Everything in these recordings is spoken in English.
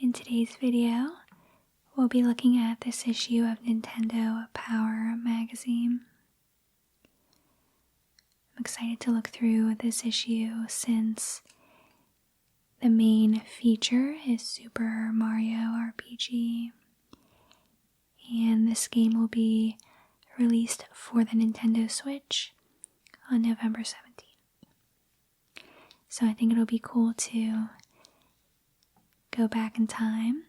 In today's video, we'll be looking at this issue of Nintendo Power magazine. I'm excited to look through this issue since the main feature is Super Mario RPG, and this game will be released for the Nintendo Switch on November 17th. So I think it'll be cool to go back in time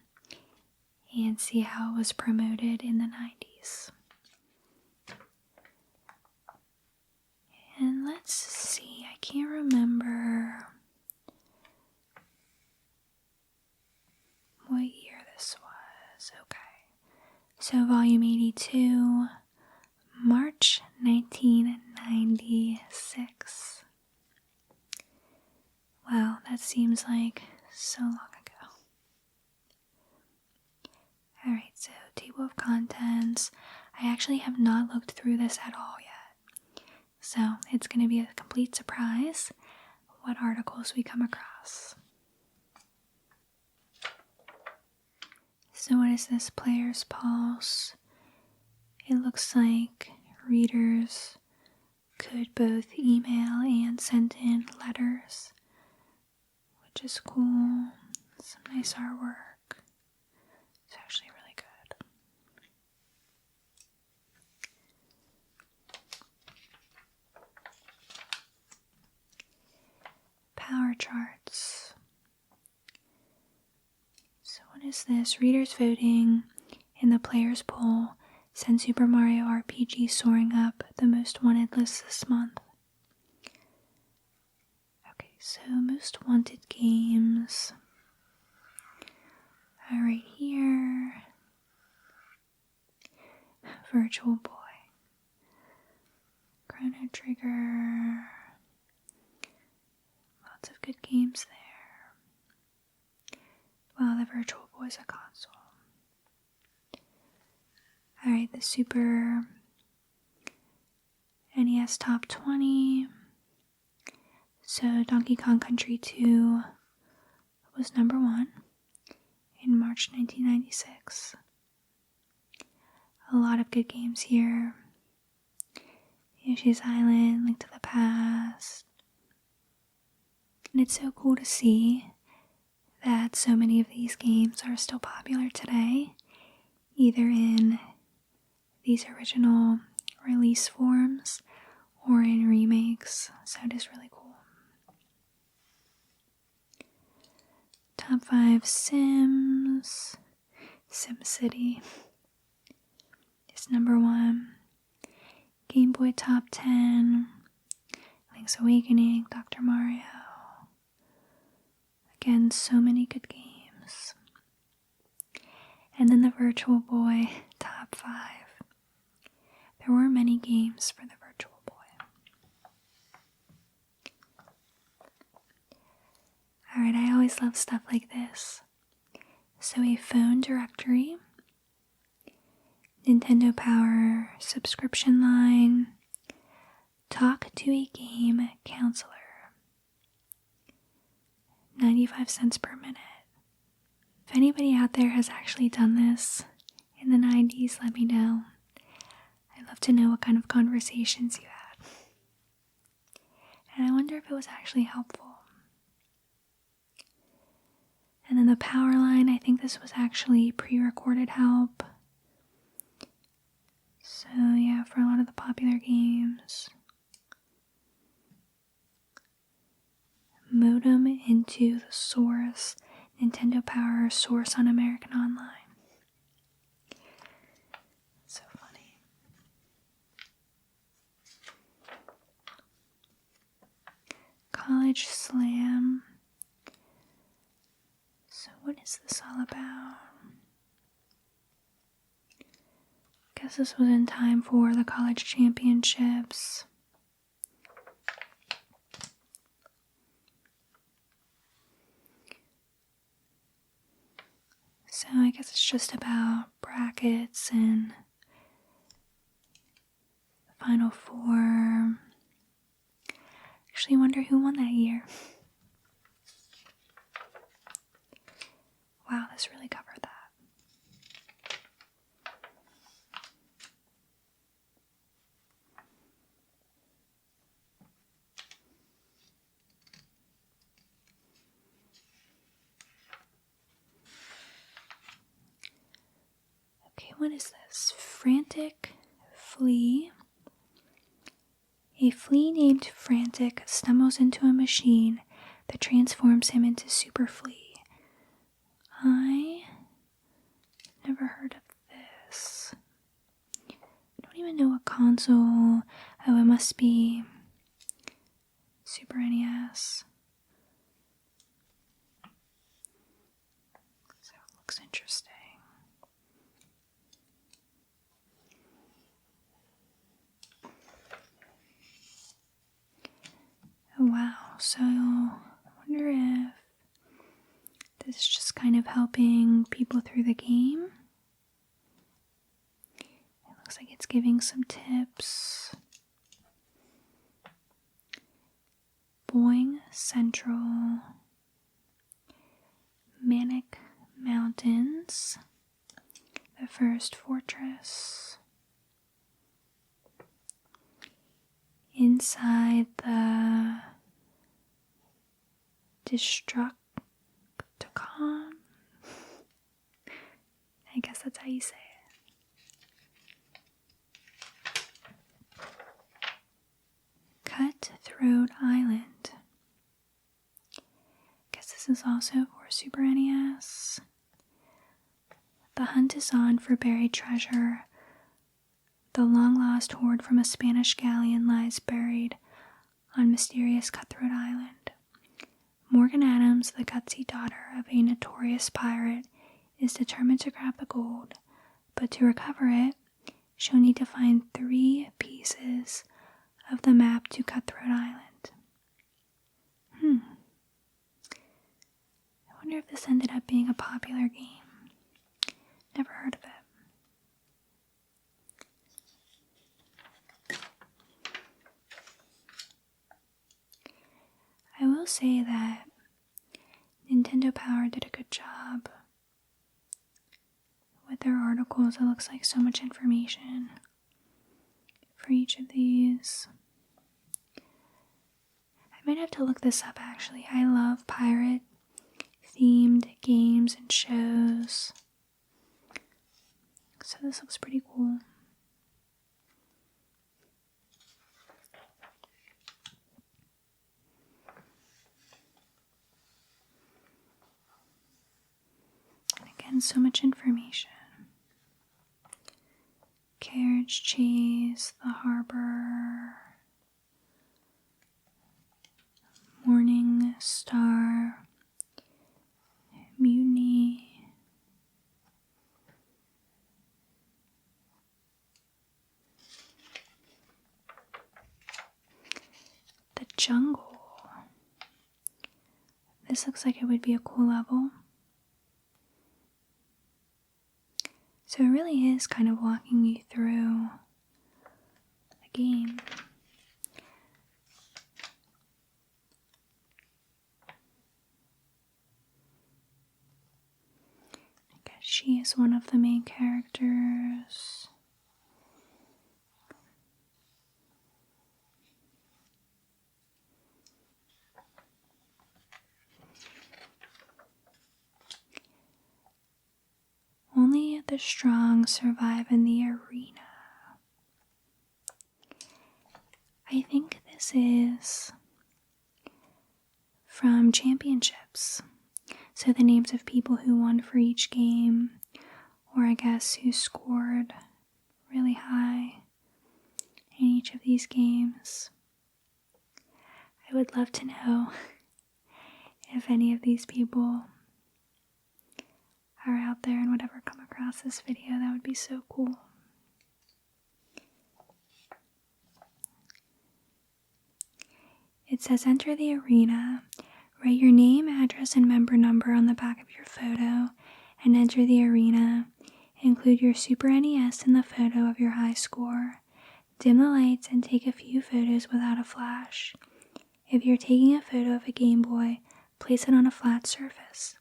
and see how it was promoted in the 90s. And let's see, I can't remember what year this was. Okay. So volume 82, March 1996. Wow, that seems like so long ago. Alright, so table of contents. I actually have not looked through this at all yet. So it's going to be a complete surprise what articles we come across. So what is this? Player's Pulse. It looks like readers could both email and send in letters, which is cool. Some nice artwork. It's actually really good. Power charts. So what is this? Readers voting in the players' poll send Super Mario RPG soaring up the most wanted list this month. Okay, so most wanted games are right here. Virtual Boy, Chrono Trigger, lots of good games there. Wow, the Virtual Boy's a console. Alright, the Super NES Top 20. So Donkey Kong Country 2 was number 1 in March 1996. A lot of good games here. Yoshi's Island, Link to the Past. And it's so cool to see that so many of these games are still popular today, either in these original release forms or in remakes. So it is really cool. Top 5 Sims. SimCity is number 1. Game Boy Top 10. Link's Awakening, Dr. Mario. Again, so many good games. And then the Virtual Boy Top 5. There were many games for the Virtual Boy. Alright, I always love stuff like this. So a phone directory, Nintendo Power subscription line, talk to a game counselor, 95 cents per minute. If anybody out there has actually done this in the 90s, let me know. I'd love to know what kind of conversations you had. And I wonder if it was actually helpful. And then the power line, I think this was actually pre-recorded help. So yeah, for a lot of the popular games. Modem into the source. Nintendo Power source on American Online. So funny. College Slam. So what is this all about? Guess this was in time for the college championships. So I guess it's just about brackets and the Final Four. Actually wonder who won that year. Wow, this really covered that. Okay, what is this? Frantic Flea. A flea named Frantic stumbles into a machine that transforms him into Super Flea. I never heard of this. I don't even know what console. Oh, it must be Super NES. So it looks interesting. Oh wow, so I wonder if this is just kind of helping people through the game. It looks like it's giving some tips. Boing Central, Manic Mountains, the First Fortress, inside the Destructicon. I guess that's how you say it. Cutthroat Island. Guess this is also for Super NES. The hunt is on for buried treasure. The long-lost hoard from a Spanish galleon lies buried on mysterious Cutthroat Island. Morgan Adams, the gutsy daughter of a notorious pirate, is determined to grab the gold, but to recover it, she'll need to find 3 pieces of the map to Cutthroat Island. I wonder if this ended up being a popular game. Never heard of it. I will say that Nintendo Power did a good job with their articles. It looks like so much information for each of these. I might have to look this up actually. I love pirate themed games and shows. So this looks pretty cool. Again, so much information. Carriage Chase, the harbor, Morning Star, Mutiny, the jungle. This looks like it would be a cool level. So it really is kind of walking you through the game. I guess she is one of the main characters. Only the strong survive in the arena. I think this is from championships. So the names of people who won for each game, or I guess who scored really high in each of these games. I would love to know if any of these people are out there and would ever come across this video. That would be so cool. It says enter the arena, write your name, address, and member number on the back of your photo, and enter the arena. Include your Super NES in the photo of your high score. Dim the lights and take a few photos without a flash. If you're taking a photo of a Game Boy, place it on a flat surface.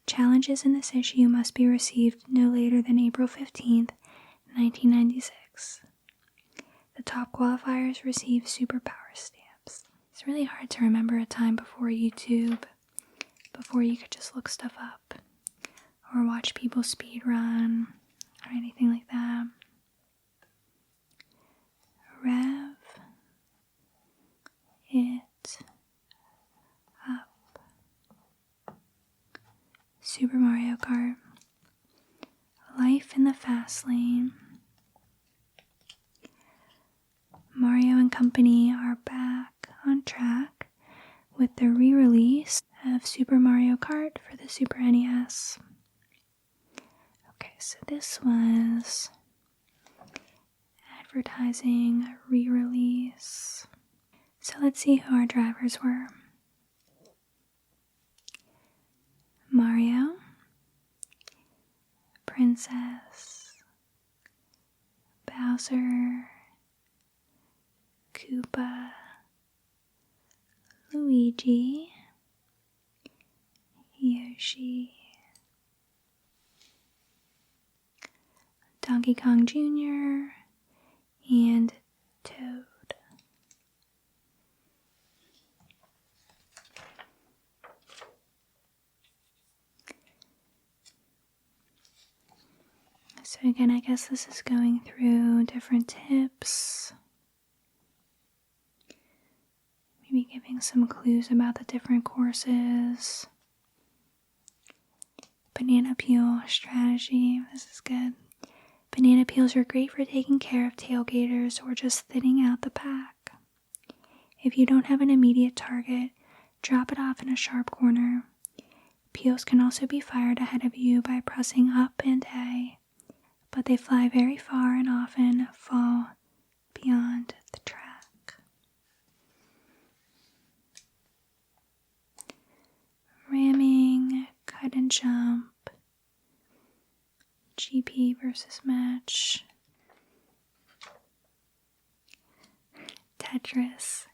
Challenges in this issue must be received no later than April 15th, 1996. The top qualifiers receive superpower stamps. It's really hard to remember a time before YouTube, before you could just look stuff up or watch people speed run or anything like that. Rev it up. Super Mario Kart. Life in the Fast Lane. Mario and company are back on track with the re-release of Super Mario Kart for the Super NES. Okay, so this was advertising re-release. So let's see who our drivers were. Mario, Princess, Bowser, Koopa, Luigi, Yoshi, Donkey Kong Jr., and Toad. So again, I guess this is going through different tips. Maybe giving some clues about the different courses. Banana peel strategy. This is good. Banana peels are great for taking care of tailgaters or just thinning out the pack. If you don't have an immediate target, drop it off in a sharp corner. Peels can also be fired ahead of you by pressing up and A, but they fly very far and often fall beyond the track. Ramming, cut and jump, GP versus match, Tetris.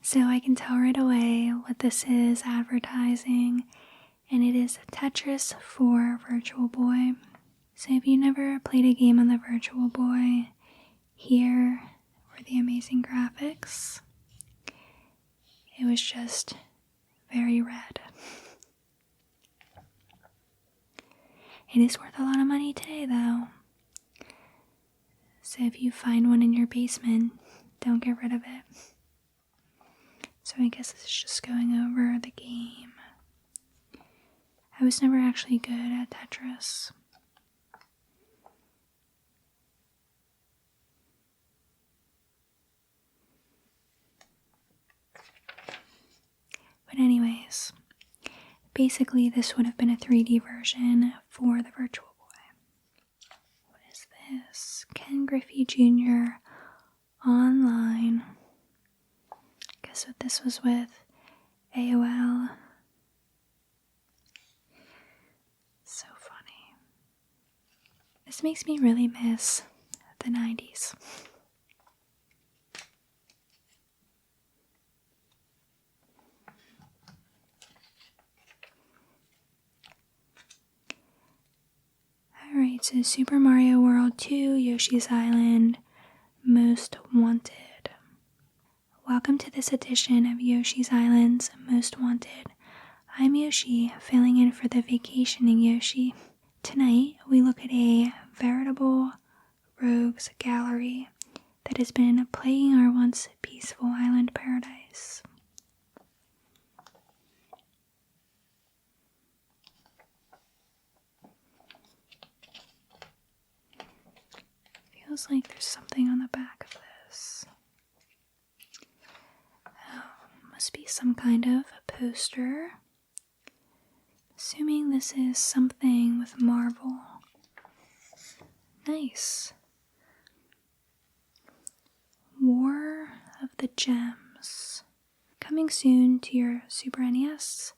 So I can tell right away what this is advertising, and it is Tetris for Virtual Boy. So if you never played a game on the Virtual Boy, here were the amazing graphics. It was just very red. It is worth a lot of money today though. So if you find one in your basement, don't get rid of it. So I guess it's just going over the game. I was never actually good at Tetris. But anyways, basically this would have been a 3D version for the Virtual Boy. What is this? Ken Griffey Jr. Online. I guess what this was with AOL. So funny. This makes me really miss the 90s. Alright, so Super Mario World 2, Yoshi's Island, Most Wanted. Welcome to this edition of Yoshi's Island's Most Wanted. I'm Yoshi, filling in for the vacationing Yoshi. Tonight, we look at a veritable rogues gallery that has been plaguing our once peaceful island paradise. Feels like there's something on the back of this. Oh, must be some kind of a poster. Assuming this is something with Marvel. Nice. War of the Gems. Coming soon to your Super NES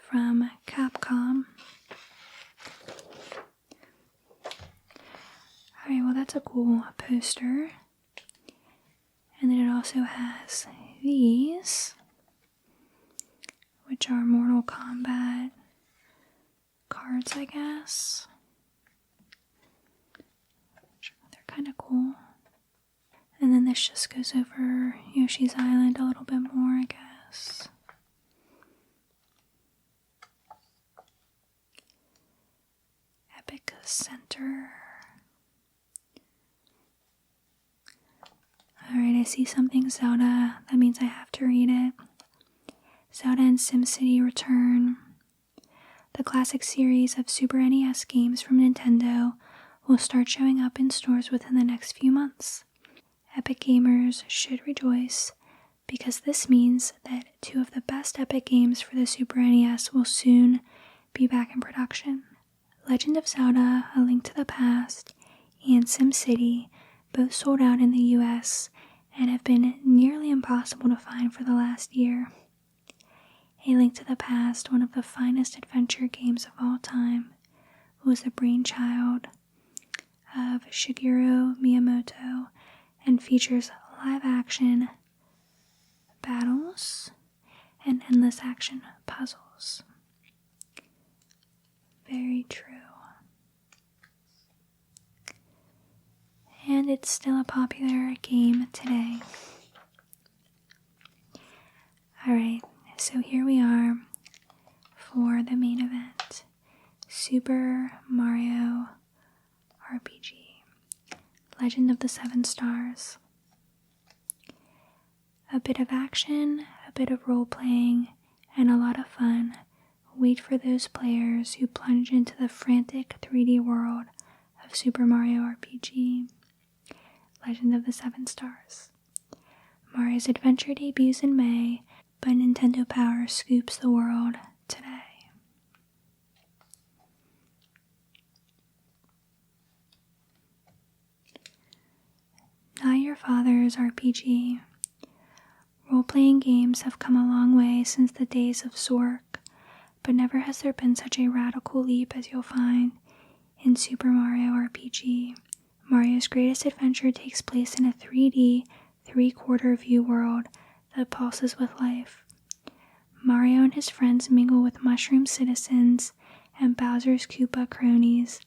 from Capcom. Alright, well that's a cool poster. And then it also has these, which are Mortal Kombat cards, I guess. They're kind of cool. And then this just goes over Yoshi's Island a little bit more, I guess. Epic Center. Alright, I see something Zelda. That means I have to read it. Zelda and SimCity return. The classic series of Super NES games from Nintendo will start showing up in stores within the next few months. Epic gamers should rejoice because this means that two of the best Epic games for the Super NES will soon be back in production. Legend of Zelda: A Link to the Past and SimCity both sold out in the US and have been nearly impossible to find for the last year. A Link to the Past, one of the finest adventure games of all time, was the brainchild of Shigeru Miyamoto and features live-action battles and endless action puzzles. Very true. And it's still a popular game today. Alright, so here we are for the main event. Super Mario RPG. Legend of the Seven Stars. A bit of action, a bit of role-playing, and a lot of fun. Wait for those players who plunge into the frantic 3D world of Super Mario RPG. Legend of the Seven Stars. Mario's adventure debuts in May, but Nintendo Power scoops the world today. Not Your Father's RPG. Role-playing games have come a long way since the days of Zork, but never has there been such a radical leap as you'll find in Super Mario RPG. Mario's greatest adventure takes place in a 3D, three-quarter view world that pulses with life. Mario and his friends mingle with mushroom citizens and Bowser's Koopa cronies,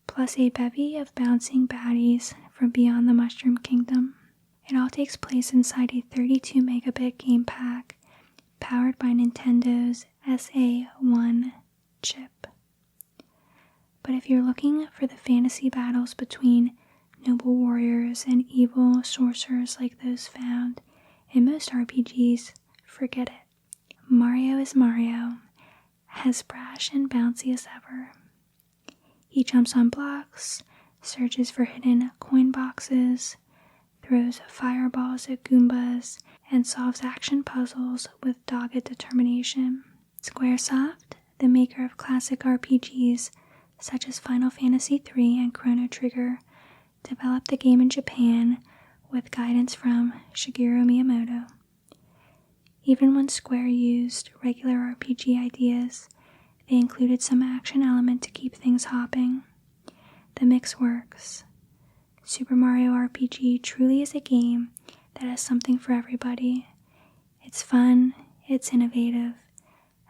plus a bevy of bouncing baddies from beyond the Mushroom Kingdom. It all takes place inside a 32 megabit game pack powered by Nintendo's SA1 chip. But if you're looking for the fantasy battles between noble warriors and evil sorcerers like those found in most RPGs, forget it. Mario is Mario, as brash and bouncy as ever. He jumps on blocks, searches for hidden coin boxes, throws fireballs at Goombas, and solves action puzzles with dogged determination. Squaresoft, the maker of classic RPGs such as Final Fantasy III and Chrono Trigger, developed the game in Japan with guidance from Shigeru Miyamoto. Even when Square used regular RPG ideas, they included some action element to keep things hopping. The mix works. Super Mario RPG truly is a game that has something for everybody. It's fun, it's innovative,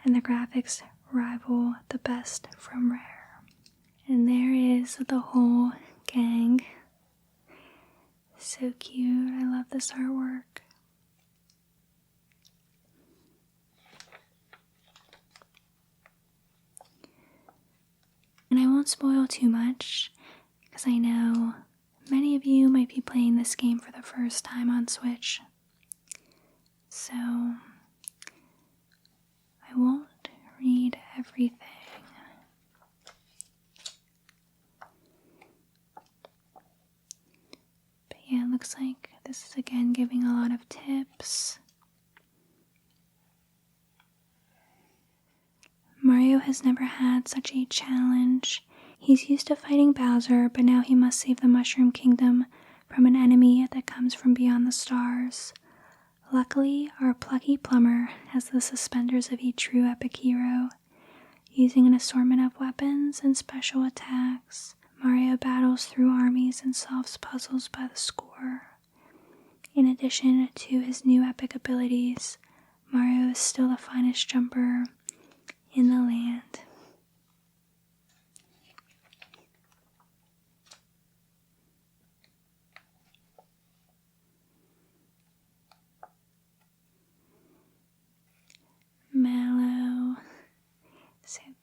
and the graphics rival the best from Rare. And there is the whole gang. So cute. I love this artwork. And I won't spoil too much, because I know many of you might be playing this game for the first time on Switch. So, I won't read everything. But yeah, it looks like this is again giving a lot of tips. Mario has never had such a challenge. He's used to fighting Bowser, but now he must save the Mushroom Kingdom from an enemy that comes from beyond the stars. Luckily, our plucky plumber has the suspenders of a true epic hero. Using an assortment of weapons and special attacks, Mario battles through armies and solves puzzles by the score. In addition to his new epic abilities, Mario is still the finest jumper in the land.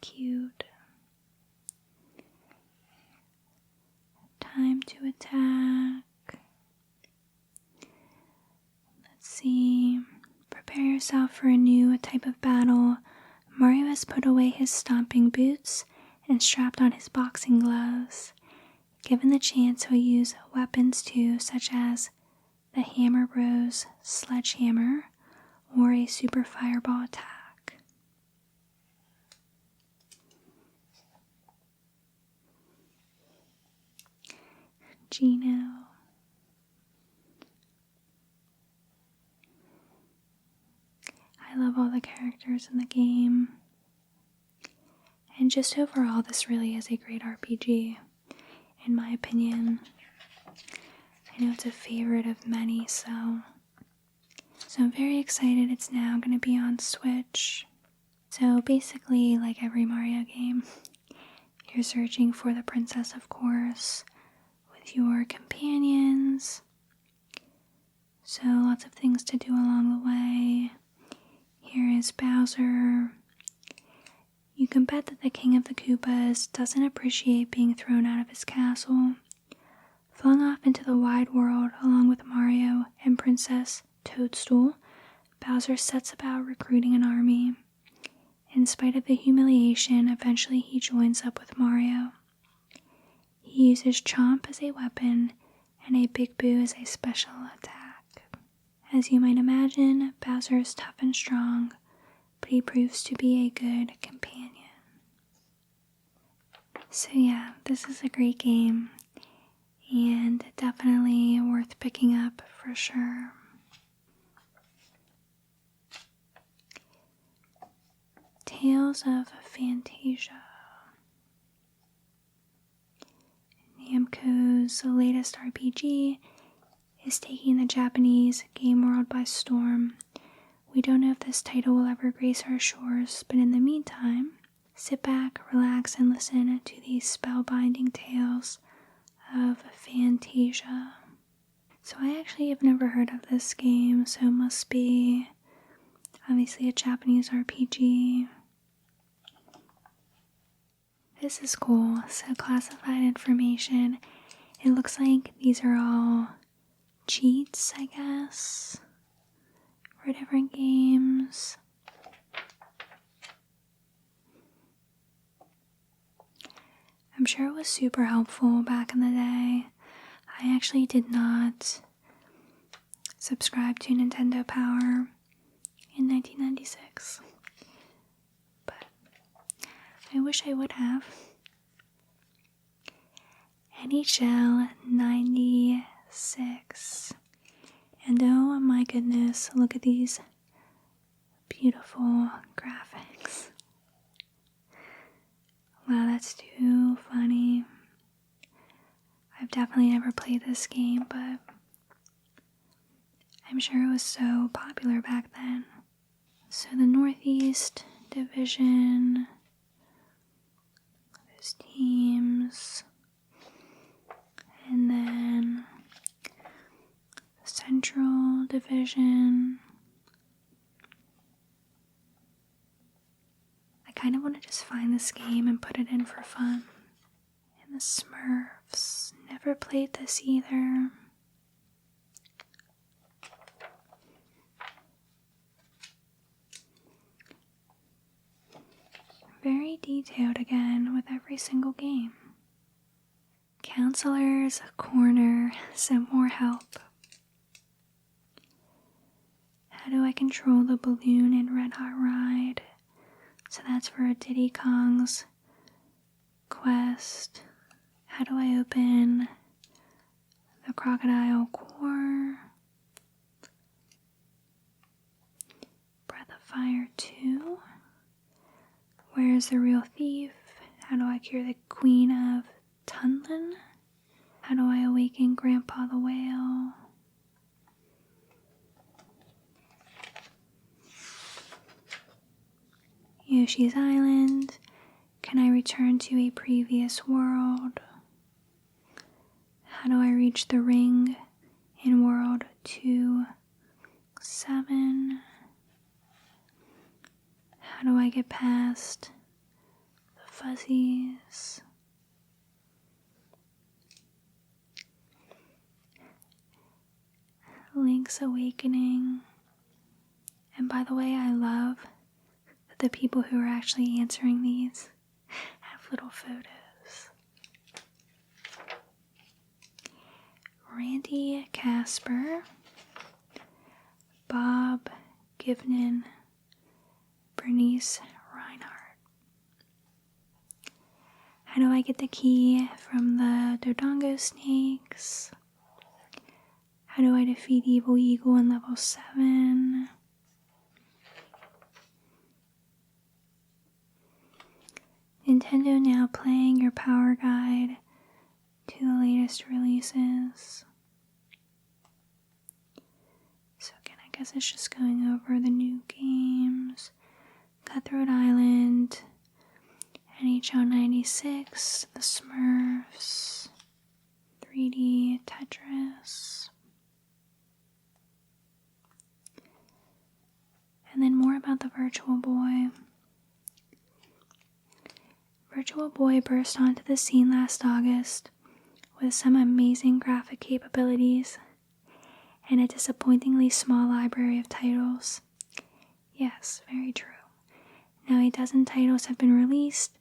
Cute. Time to attack. Let's see. Prepare yourself for a new type of battle. Mario has put away his stomping boots and strapped on his boxing gloves. Given the chance, he'll use weapons too, such as the Hammer Bros sledgehammer or a super fireball attack. Gino. I love all the characters in the game. And just overall, this really is a great RPG, in my opinion. I know it's a favorite of many, so I'm very excited it's now going to be on Switch. So basically, like every Mario game, you're searching for the princess, of course, with your companions. So lots of things to do along the way. Here is Bowser. You can bet that the King of the Koopas doesn't appreciate being thrown out of his castle. Flung off into the wide world along with Mario and Princess Toadstool, Bowser sets about recruiting an army. In spite of the humiliation, eventually he joins up with Mario. He uses Chomp as a weapon and a Big Boo as a special attack. As you might imagine, Bowser is tough and strong, but he proves to be a good companion. So yeah, this is a great game, and definitely worth picking up for sure. Tales of Fantasia. Namco's latest RPG is taking the Japanese game world by storm. We don't know if this title will ever grace our shores, but in the meantime, sit back, relax, and listen to these spellbinding tales of Fantasia. So I actually have never heard of this game, so it must be obviously a Japanese RPG. This is cool. So classified information. It looks like these are all cheats, I guess, for different games. I'm sure it was super helpful back in the day. I actually did not subscribe to Nintendo Power in 1996, but I wish I would have. NHL 96. And oh my goodness, look at these beautiful graphics. Wow, that's too funny. I've definitely never played this game, but I'm sure it was so popular back then. So the Northeast Division, those teams, and then the Central Division. I kind of want to just find this game and put it in for fun. And the Smurfs. Never played this either. Very detailed again with every single game. Counselor's Corner, some more help. How do I control the balloon in Red Hot Ride? So that's for Diddy Kong's quest. How do I open the Crocodile Core? Breath of Fire 2. Where's the real thief? How do I cure the Queen of Tunlin? How do I awaken Grandpa the Whale? Yoshi's Island. Can I return to a previous world? How do I reach the ring in World 2-7? How do I get past Fuzzies. Link's Awakening. And by the way, I love that the people who are actually answering these have little photos. Randy Casper, Bob Givnan, Bernice Reinhardt. How do I get the key from the Dodongo snakes? How do I defeat Evil Eagle in level 7? Nintendo now playing your power guide to the latest releases. So again, I guess it's just going over the new games. Cutthroat Island, NHL 96, The Smurfs, 3D Tetris. And then more about the Virtual Boy. Virtual Boy burst onto the scene last August with some amazing graphic capabilities and a disappointingly small library of titles. Yes, very true. Now a dozen titles have been released,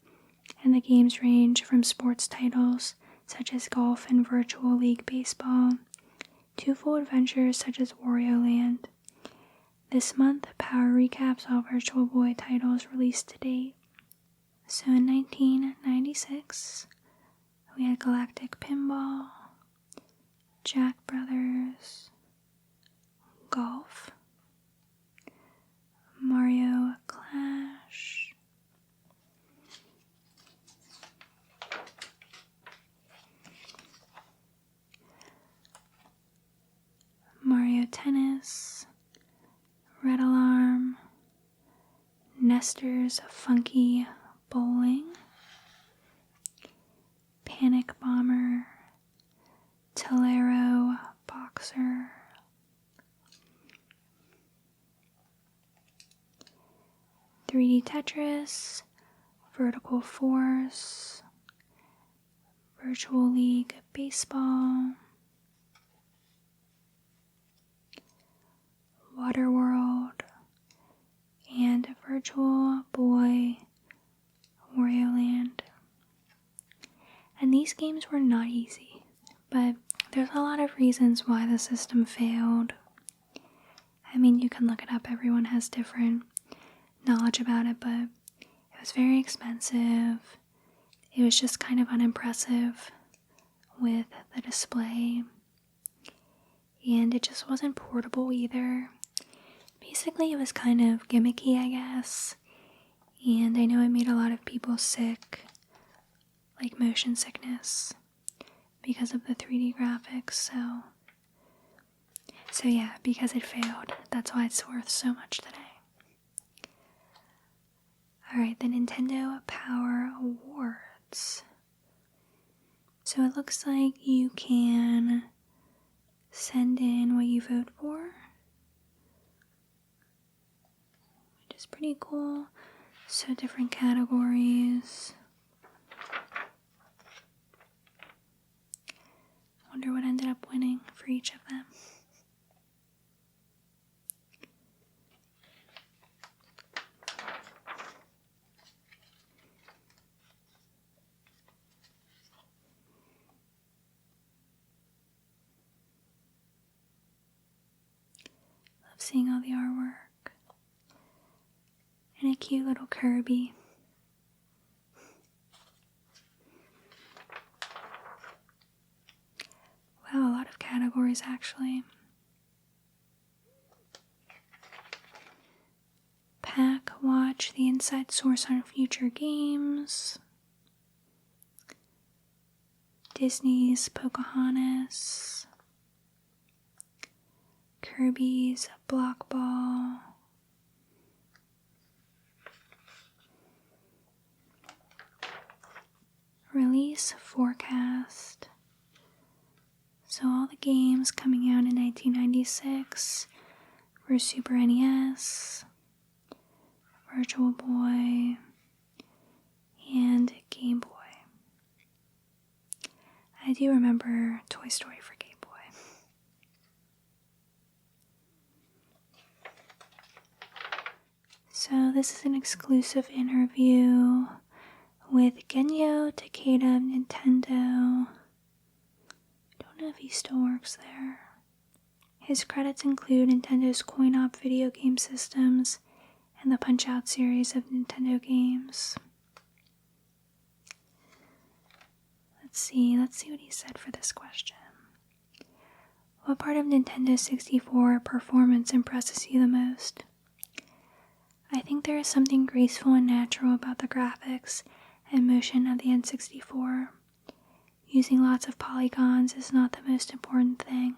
and the games range from sports titles such as golf and Virtual League Baseball to full adventures such as Wario Land. This month, Power recaps all Virtual Boy titles released to date. So in 1996, we had Galactic Pinball, Jack Brothers, Golf, Mario Clash, Mario Tennis, Red Alarm, Nestor's Funky Bowling, Panic Bomber, Tolero Boxer, .3D Tetris, Vertical Force, Virtual League Baseball, Waterworld, and Virtual Boy Wario Land. And these games were not easy, but there's a lot of reasons why the system failed. I mean, you can look it up, everyone has different knowledge about it, but it was very expensive. It was just kind of unimpressive with the display, and it just wasn't portable either. Basically, it was kind of gimmicky, I guess, and I know it made a lot of people sick, like motion sickness, because of the 3D graphics, so yeah, because it failed, that's why it's worth so much today. Alright, the Nintendo Power Awards. So it looks like you can send in what you vote for, which is pretty cool. So different categories. Wonder what ended up winning for each of them. Love seeing all the artwork. And a cute little Kirby. Wow, a lot of categories actually. Pack Watch, the inside source on future games. Disney's Pocahontas. Kirby's Block Ball. Release forecast. So all the games coming out in 1996 were Super NES, Virtual Boy, and do remember Toy Story for Game Boy. So this is an exclusive interview with Genyo Takeda of Nintendo. I don't know if he still works there. His credits include Nintendo's coin-op video game systems and the Punch-Out series of Nintendo games. Let's see what he said for this question. What part of Nintendo 64 performance impresses you the most? I think there is something graceful and natural about the graphics and motion of the N64. Using lots of polygons is not the most important thing.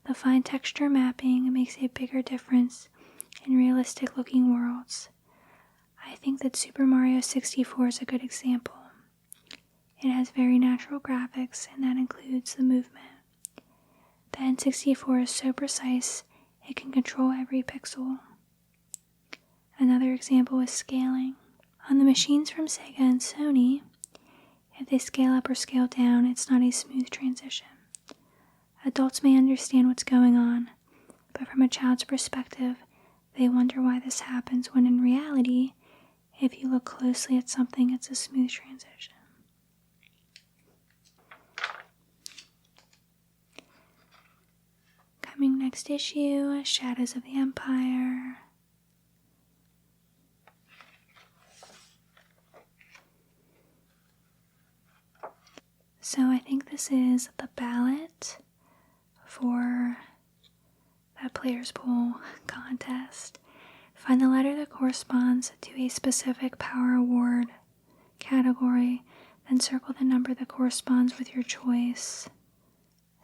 The fine texture mapping makes a bigger difference in realistic looking worlds. I think that Super Mario 64 is a good example. It has very natural graphics, and that includes the movement. The N64 is so precise, it can control every pixel. Another example is scaling. On the machines from Sega and Sony, if they scale up or scale down, it's not a smooth transition. Adults may understand what's going on, but from a child's perspective, they wonder why this happens, when in reality, if you look closely at something, it's a smooth transition. Coming next issue, Shadows of the Empire. So I think this is the ballot for that Players Pool contest. Find the letter that corresponds to a specific Power Award category, then circle the number that corresponds with your choice.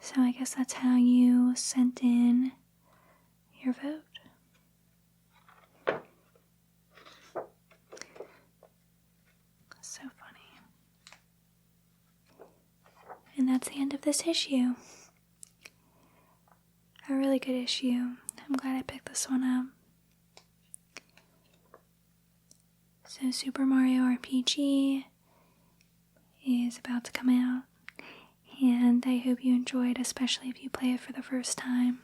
So I guess that's how you sent in your vote. So funny. And that's the end of this issue. A really good issue. I'm glad I picked this one up. So Super Mario RPG is about to come out, and I hope you enjoy it, especially if you play it for the first time.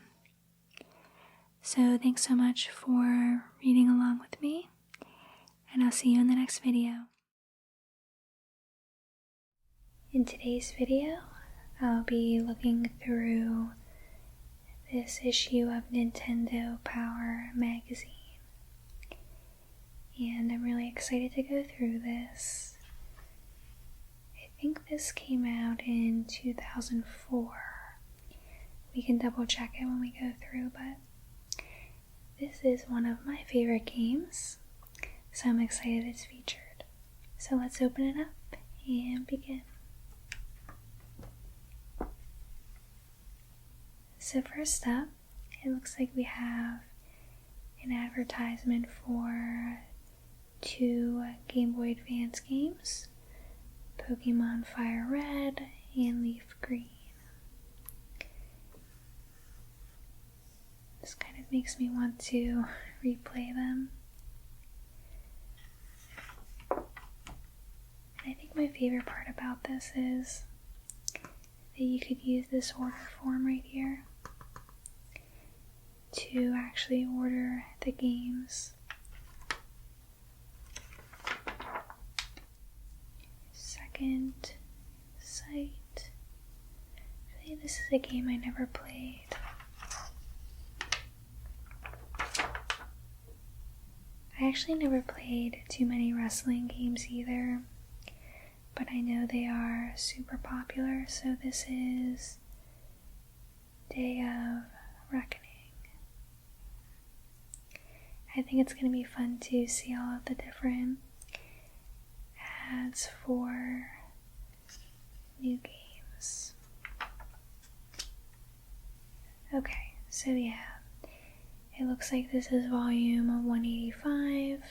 So thanks so much for reading along with me, and I'll see you in the next video. In today's video, I'll be looking through this issue of Nintendo Power magazine, and I'm really excited to go through this. I think this came out in 2004. We can double check it when we go through, but this is one of my favorite games, so I'm excited it's featured. So let's open it up and begin. So first up, it looks like we have an advertisement for 2 Game Boy Advance games, Pokemon Fire Red and Leaf Green. This kind of makes me want to replay them. And I think my favorite part about this is that you could use this order form right here to actually order the games. Second Sight. Actually, this is a game I never played. I actually never played too many wrestling games either, but I know they are super popular. So this is Day of Reckoning. I think it's going to be fun to see all of the different ads for new games. Okay, so yeah, it looks like this is volume 185,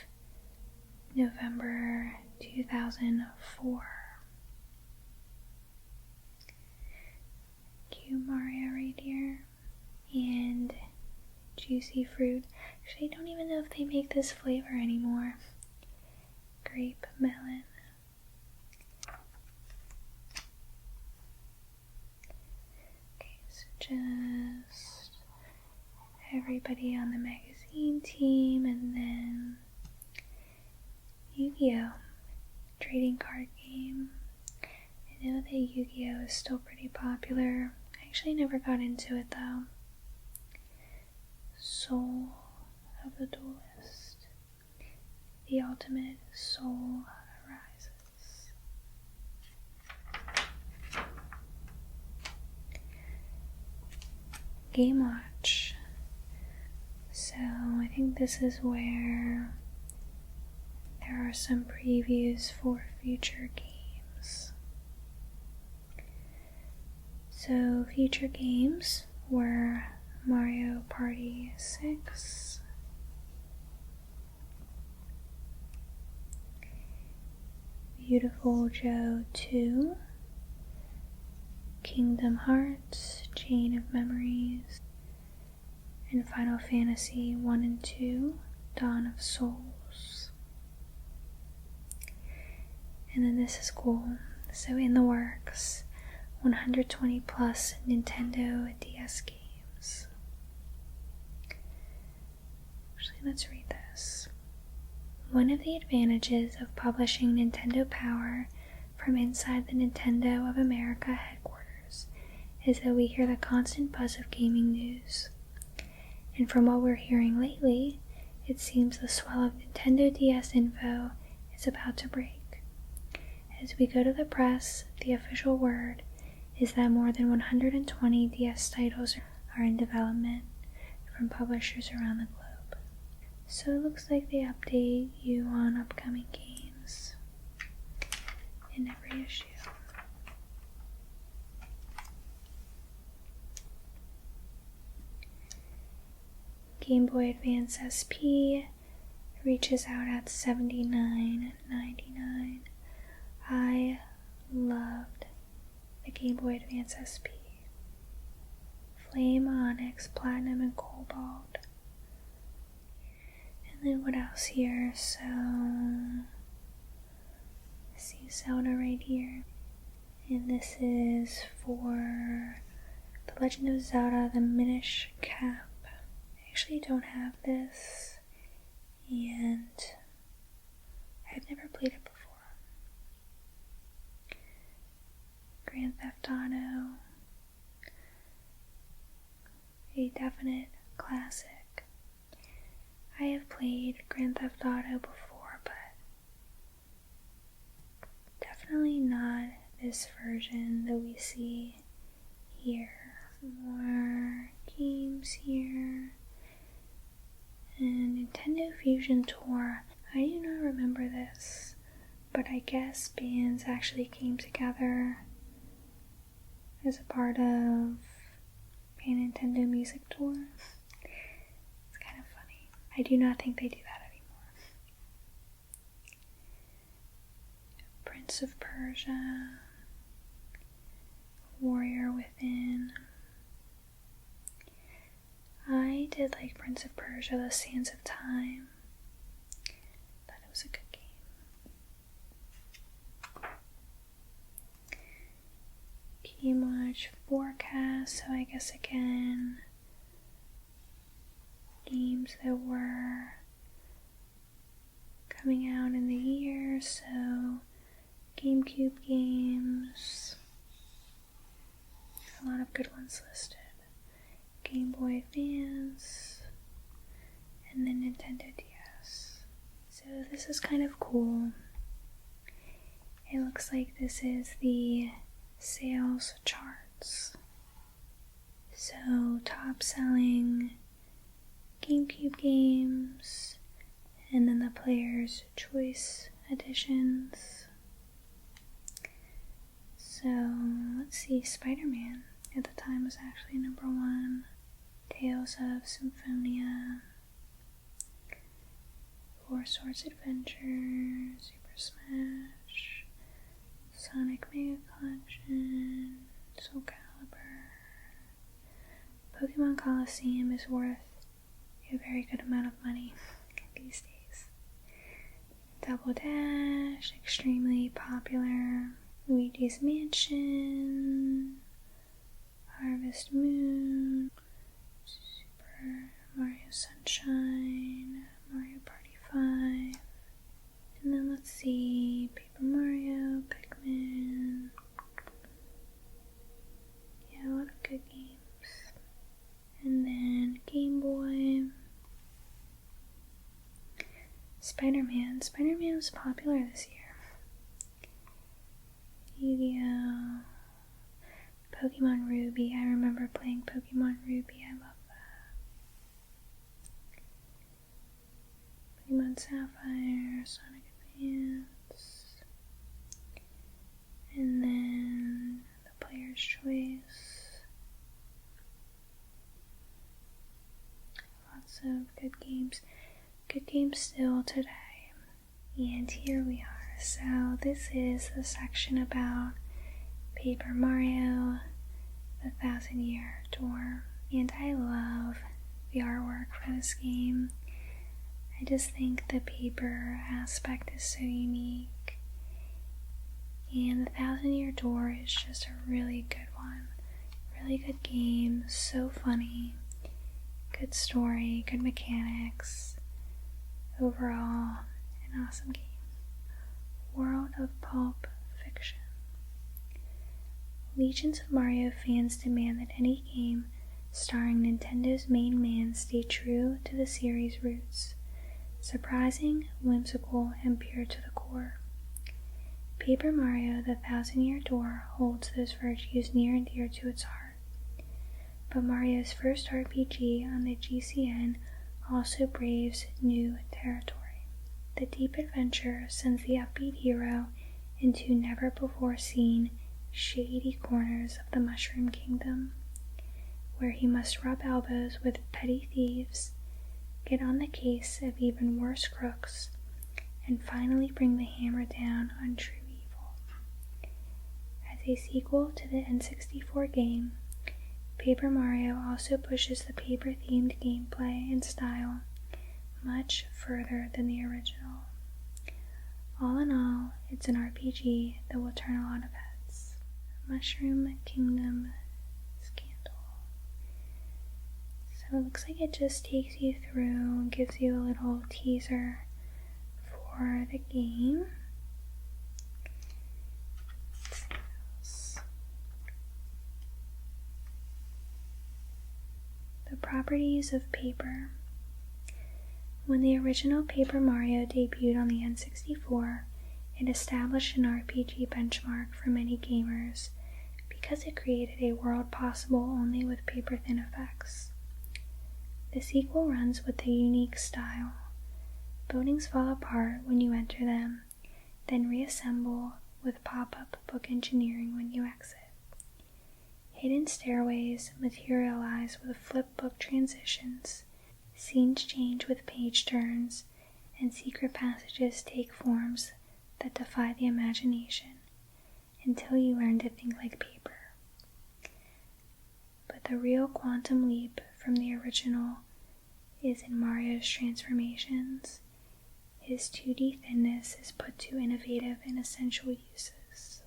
November 2004. Cute Mario right here, and Juicy Fruit. Actually, I don't even know if they make this flavor anymore. Grape Melon. just everybody on the magazine team, and then Yu-Gi-Oh! Trading card game. I know that Yu-Gi-Oh! Is still pretty popular. I actually never got into it though. Soul of the Duelist. The ultimate soul arises. Game Watch. So I think this is where there are some previews for future games. So future games were Mario Party 6, Beautiful Joe 2, Kingdom Hearts, Chain of Memories, and Final Fantasy 1 and 2, Dawn of Souls. And then this is cool. So in the works, 120 plus Nintendo DS games. Actually, let's read this. One of the advantages of publishing Nintendo Power from inside the Nintendo of America headquarters is that we hear the constant buzz of gaming news. And from what we're hearing lately, it seems the swell of Nintendo DS info is about to break. As we go to the press, the official word is that more than 120 DS titles are in development from publishers around the globe. So it looks like they update you on upcoming games in every issue. Game Boy Advance SP reaches out at $79.99. I loved the Game Boy Advance SP. Flame, Onyx, Platinum, and Cobalt. And then what else here? So, I see Zelda right here. And this is for The Legend of Zelda, the Minish Cap. I actually don't have this, and I've never played it before. Grand Theft Auto, a definite classic. I have played Grand Theft Auto before, but definitely not this version that we see here. Some more games here. And Nintendo Fusion Tour. I do not remember this, but I guess bands actually came together as a part of a Nintendo Music Tour. It's kind of funny. I do not think they do that anymore. Prince of Persia, Warrior Within. I did like Prince of Persia, The Sands of Time. Thought it was a good game. Game Watch forecast, so I guess again, games that were coming out in the year, so GameCube games, a lot of good ones listed. Game Boy Advance, and then Nintendo DS. So this is kind of cool. It looks like this is the sales charts. So top selling GameCube games, and then the Player's Choice editions. So let's see, Spider-Man at the time was actually #1. Tales of Symphonia, Four Swords Adventure, Super Smash, Sonic Mega Collection, Soul Calibur. Pokemon Coliseum is worth a very good amount of money these days. Double Dash, extremely popular. Luigi's Mansion, Harvest Moon, Super Mario Sunshine, Mario Party 5, and then let's see, Paper Mario, Pikmin. Yeah, a lot of good games. And then Game Boy. Spider-Man. Spider-Man was popular this year. Yu-Gi-Oh! Pokemon Ruby. I remember playing Pokemon Ruby. I love that. Pokemon Sapphire, Sonic Advance. And then the Player's Choice. Lots of good games. Good games still today. And here we are. So this is the section about Paper Mario, the 1,000-Year Door. And I love the artwork for this game. I just think the paper aspect is so unique. And the 1,000-Year Door is just a really good one. Really good game, so funny. Good story, good mechanics. Overall, an awesome game. World of Pulp Fiction. Legions of Mario fans demand that any game starring Nintendo's main man stay true to the series' roots. Surprising, whimsical, and pure to the core. Paper Mario, the 1,000-Year Door holds those virtues near and dear to its heart. But Mario's first RPG on the GCN also braves new territory. The deep adventure sends the upbeat hero into never-before-seen, shady corners of the Mushroom Kingdom, where he must rub elbows with petty thieves, get on the case of even worse crooks, and finally bring the hammer down on true evil. As a sequel to the N64 game, Paper Mario also pushes the paper-themed gameplay and style much further than the original. All in all, it's an RPG that will turn a lot of heads. Mushroom Kingdom Scandal. So it looks like it just takes you through and gives you a little teaser for the game. The properties of paper. When the original Paper Mario debuted on the N64, it established an RPG benchmark for many gamers because it created a world possible only with paper-thin effects. The sequel runs with a unique style. Buildings fall apart when you enter them, then reassemble with pop-up book engineering when you exit. Hidden stairways materialize with flipbook transitions, scenes change with page turns, and secret passages take forms that defy the imagination until you learn to think like paper. But the real quantum leap from the original is in Mario's transformations. His 2D thinness is put to innovative and essential uses.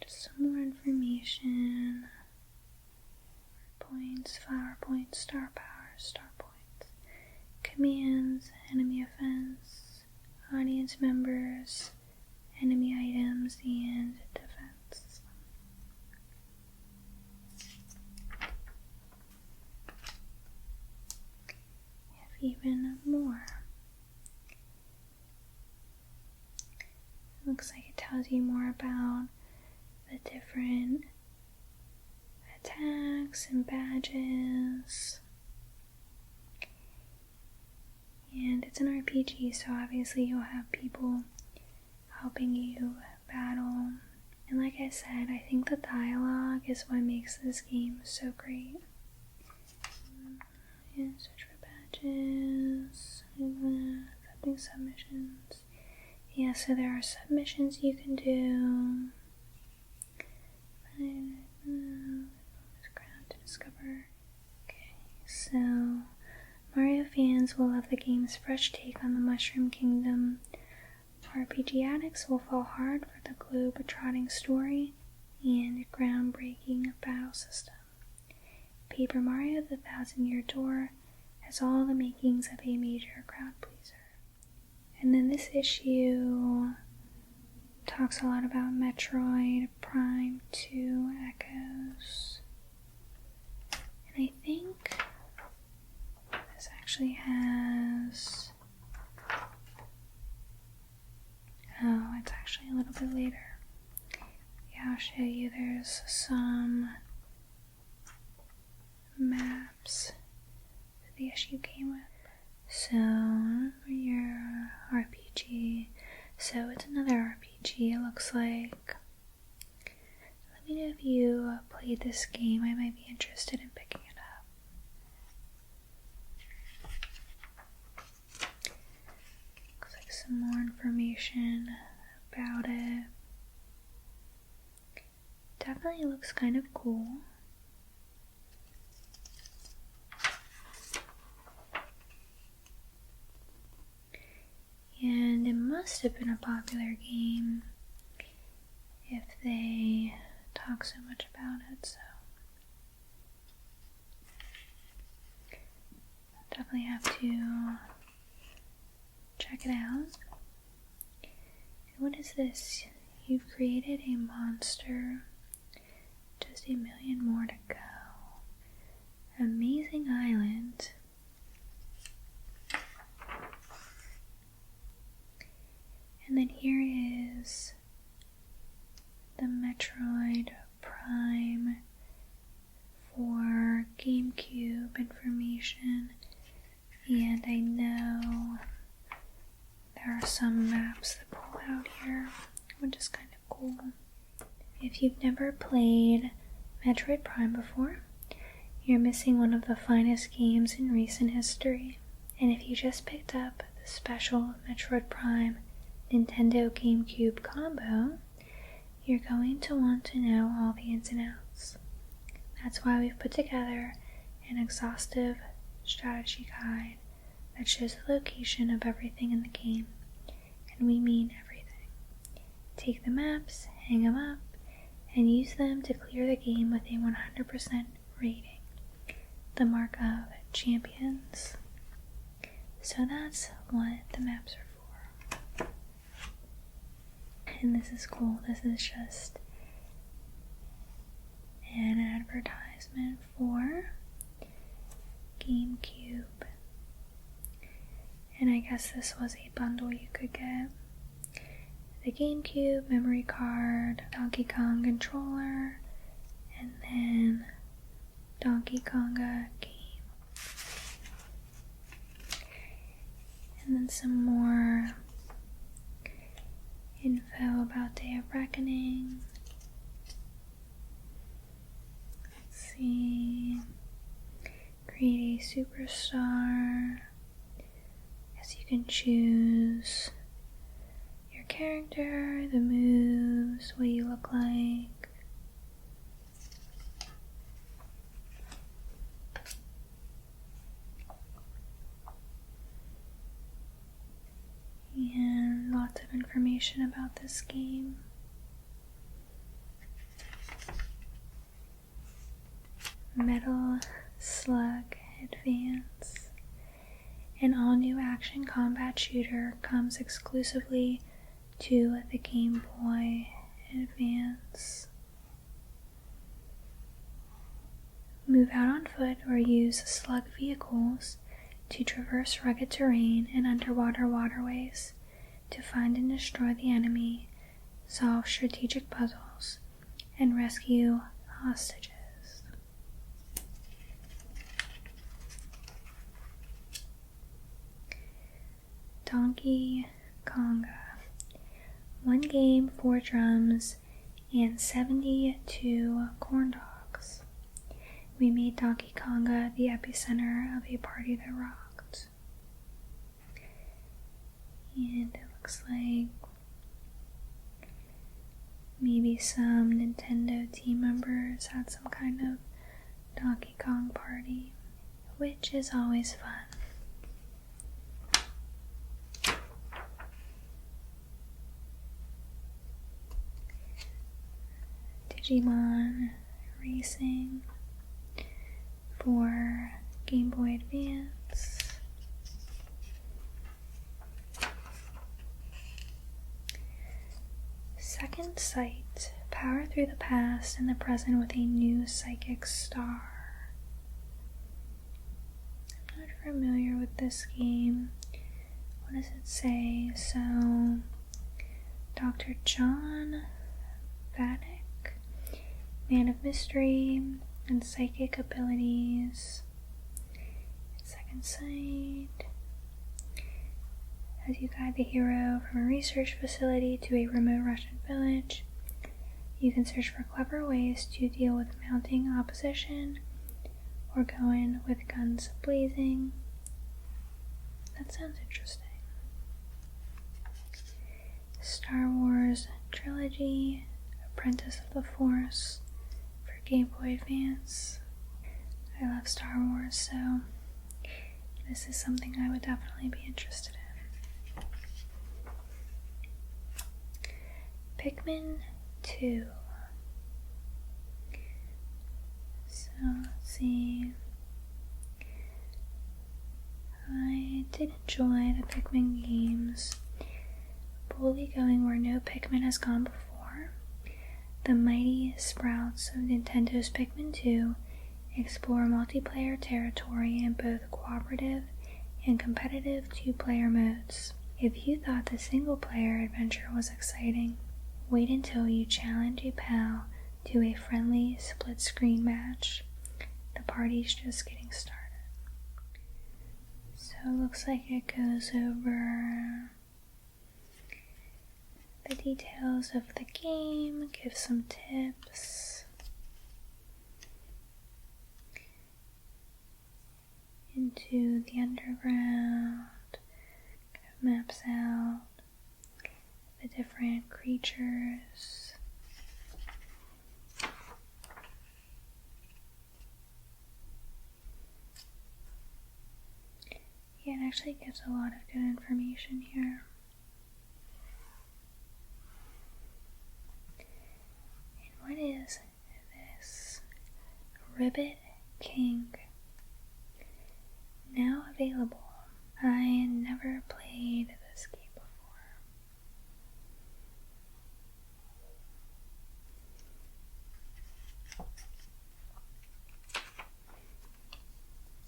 Some more information. Points, flower points, star power, star points. Commands, enemy offense, audience members, enemy items, and defense. We have even more. It looks like it tells you more about the different attacks and badges. And it's an RPG, so obviously you'll have people helping you battle. And like I said, I think the dialogue is what makes this game so great. And search for badges, accepting submissions. Yeah, so there are submissions you can do. Ground to discover. Okay, so Mario fans will love the game's fresh take on the Mushroom Kingdom. RPG addicts will fall hard for the globe-trotting story and groundbreaking battle system. Paper Mario: The Thousand-Year Door has all the makings of a major crowd pleaser. And then this issue talks a lot about Metroid Prime 2 Echoes. And I think this actually has... Oh, it's actually a little bit later. Yeah, I'll show you. There's some maps that the issue came with. So, your RPG. So, it's another RPG, it looks like. Let me know if you played this game. I might be interested in picking it up. Looks like some more information about it. Definitely looks kind of cool. And it must have been a popular game if they talk so much about it, so definitely have to check it out. And what is this? You've created a monster. Just 1 million more to go. Amazing Island. And then here is the Metroid Prime for GameCube information. And I know there are some maps that pull out here, which is kind of cool. If you've never played Metroid Prime before, you're missing one of the finest games in recent history. And if you just picked up the special Metroid Prime Nintendo GameCube combo, you're going to want to know all the ins and outs. That's why we've put together an exhaustive strategy guide that shows the location of everything in the game. And we mean everything. Take the maps, hang them up, and use them to clear the game with a 100% rating, the mark of champions. So that's what the maps are for. And this is cool. This is just an advertisement for GameCube. And I guess this was a bundle you could get. The GameCube memory card, Donkey Kong controller, and then Donkey Konga game. And then some more info about Day of Reckoning. Let's see. Create a superstar. Guess you can choose your character, the moves, what you look like. And lots of information about this game. Metal Slug Advance. An all-new action combat shooter comes exclusively to the Game Boy Advance. Move out on foot or use slug vehicles to traverse rugged terrain and underwater waterways to find and destroy the enemy, solve strategic puzzles, and rescue hostages. Donkey Konga. 1 game, 4 drums, and 72 corn dogs. We made Donkey Konga the epicenter of a party that rocked. And it looks like maybe some Nintendo team members had some kind of Donkey Kong party, which is always fun. Digimon Racing for Game Boy Advance. Second Sight. Power through the past and the present with a new psychic star. I'm not familiar with this game. What does it say? So, Dr. John Vanek, man of mystery and psychic abilities. Second Sight. As you guide the hero from a research facility to a remote Russian village, you can search for clever ways to deal with mounting opposition or go in with guns blazing. That sounds interesting. Star Wars Trilogy, Apprentice of the Force for Game Boy Advance. I love Star Wars, so this is something I would definitely be interested in. Pikmin 2. So, let's see. I did enjoy the Pikmin games. Boldly going where no Pikmin has gone before. The mighty sprouts of Nintendo's Pikmin 2 explore multiplayer territory in both cooperative and competitive two-player modes. If you thought the single-player adventure was exciting, wait until you challenge a pal to a friendly split-screen match. The party's just getting started. So it looks like it goes over the details of the game, gives some tips. Into the underground, kind of maps out the different creatures. Yeah, it actually gives a lot of good information here. And what is this? Ribbit King. Now available. I never played this game before.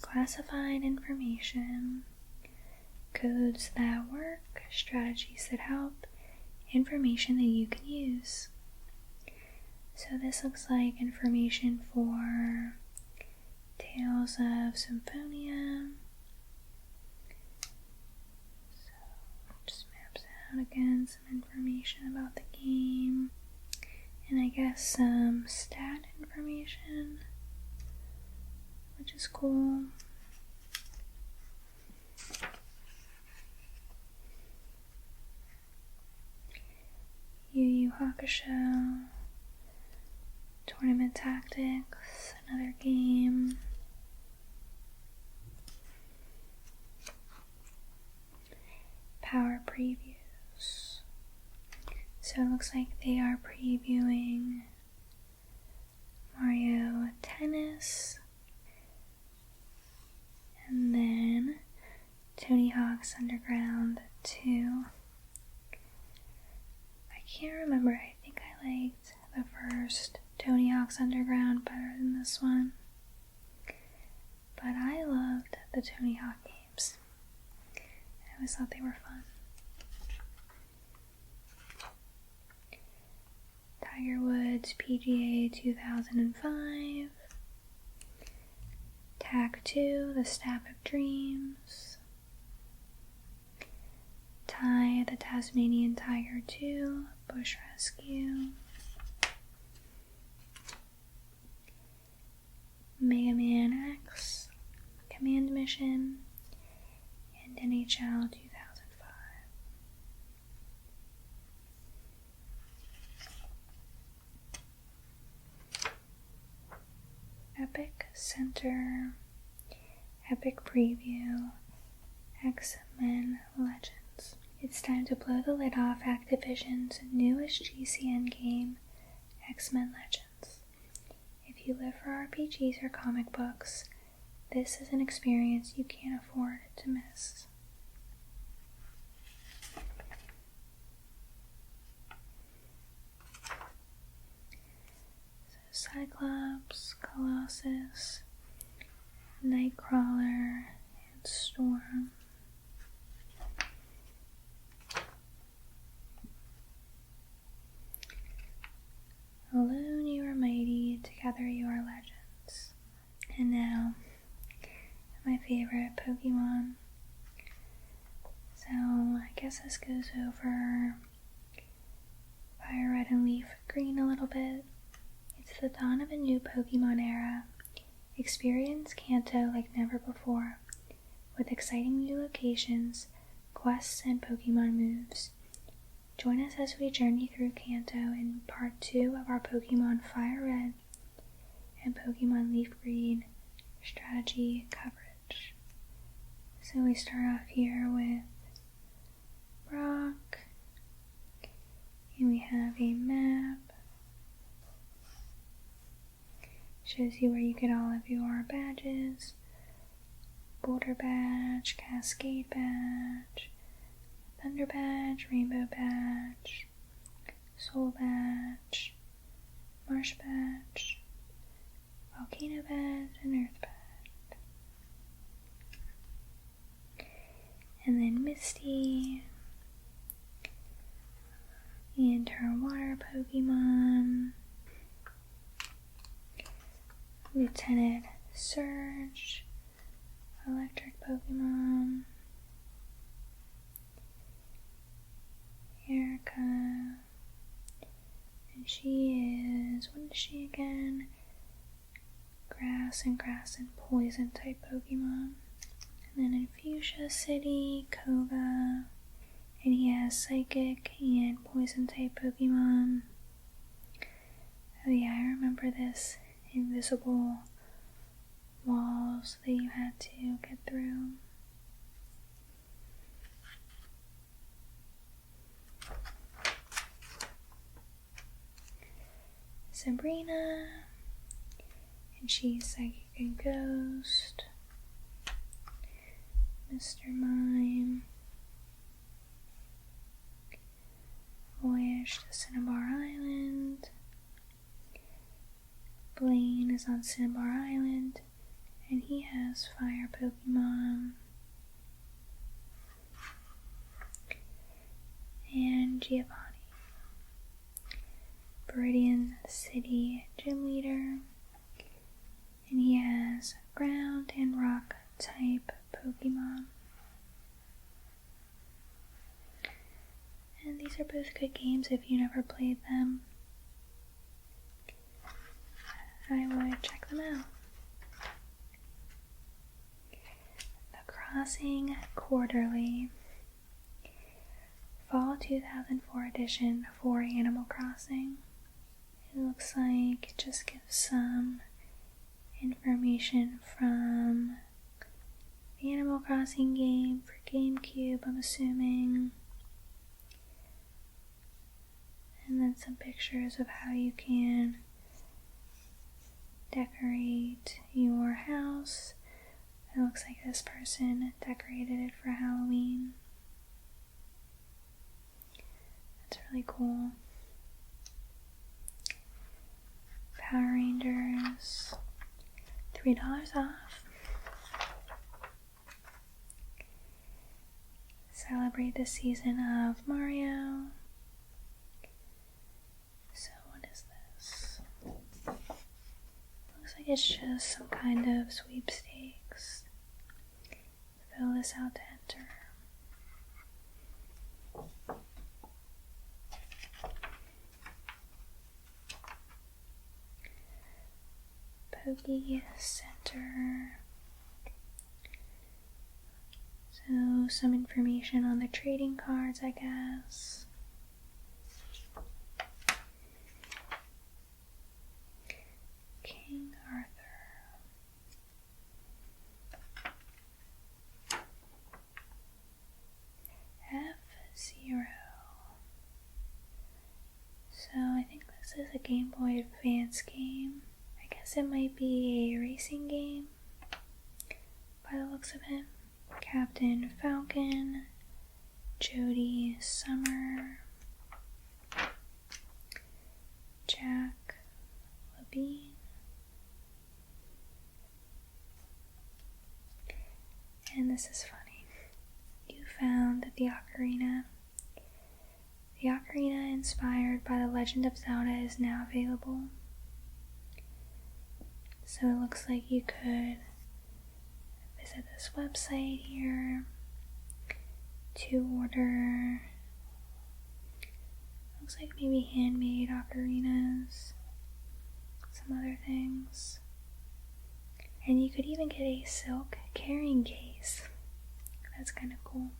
Classified information, codes that work, strategies that help, information that you can use. So this looks like information for Tales of Symphonia. So just maps out again some information about the game, and I guess some stat information, which is cool. Yu Yu Hakusho, Tournament Tactics, another game. Power previews. So it looks like they are previewing Mario Tennis, and then Tony Hawk's Underground 2. I can't remember, I think I liked the first Tony Hawk's Underground better than this one, but I loved the Tony Hawk games. I always thought they were fun. Tiger Woods PGA 2005, Tag 2, The Staff of Dreams, Ty the Tasmanian Tiger 2, Bush Rescue, Mega Man X, Command Mission, and NHL 2005. Epic Center, Epic Preview, X-Men Legends. It's time to blow the lid off Activision's newest GCN game, X-Men Legends. If you live for RPGs or comic books, this is an experience you can't afford to miss. So Cyclops, Colossus, Nightcrawler, and Storm. Alone you are mighty, together you are legends. And now, my favorite Pokemon. So, I guess this goes over Fire Red and Leaf Green a little bit. It's the dawn of a new Pokemon era. Experience Kanto like never before, with exciting new locations, quests, and Pokemon moves. Join us as we journey through Kanto in part 2 of our Pokemon Fire Red and Pokemon Leaf Green strategy coverage. So we start off here with Brock, and we have a map. Shows you where you get all of your badges. Boulder Badge, Cascade Badge, Thunder Badge, Rainbow Badge, Soul Badge, Marsh Badge, Volcano Badge, and Earth Badge. And then Misty, and her water Pokemon, Lieutenant Surge, electric Pokemon, Erica, and she is, what is she again? Grass and poison type Pokemon. And then in Fuchsia City, Kova, and he has psychic and poison type Pokemon. Oh yeah, I remember this invisible walls that you had to get through. Sabrina, and she's psychic and ghost. Mr. Mime, voyage to Cinnabar Island. Blaine is on Cinnabar Island, and he has fire Pokemon. And Giovanni, Viridian City Gym Leader, and he has ground and rock type Pokemon. And these are both good games if you never played them. I would check them out. The Crossing Quarterly, Fall 2004 edition for Animal Crossing. It looks like it just gives some information from the Animal Crossing game for GameCube, I'm assuming. And then some pictures of how you can decorate your house. It looks like this person decorated it for Halloween. That's really cool. Power Rangers, $3 off. Celebrate the season of Mario. So what is this? Looks like it's just some kind of sweepstakes. Fill this out to enter. Poke Center. So some information on the trading cards, I guess. King Arthur. F-Zero. So I think this is a Game Boy Advance game. I guess it might be a racing game by the looks of it. Captain Falcon, Jody Summer, Jack Labine, and this is funny. You found the ocarina. The ocarina inspired by the Legend of Zelda is now available. So it looks like you could visit this website here to order, looks like maybe handmade ocarinas, some other things. And you could even get a silk carrying case. That's kind of cool.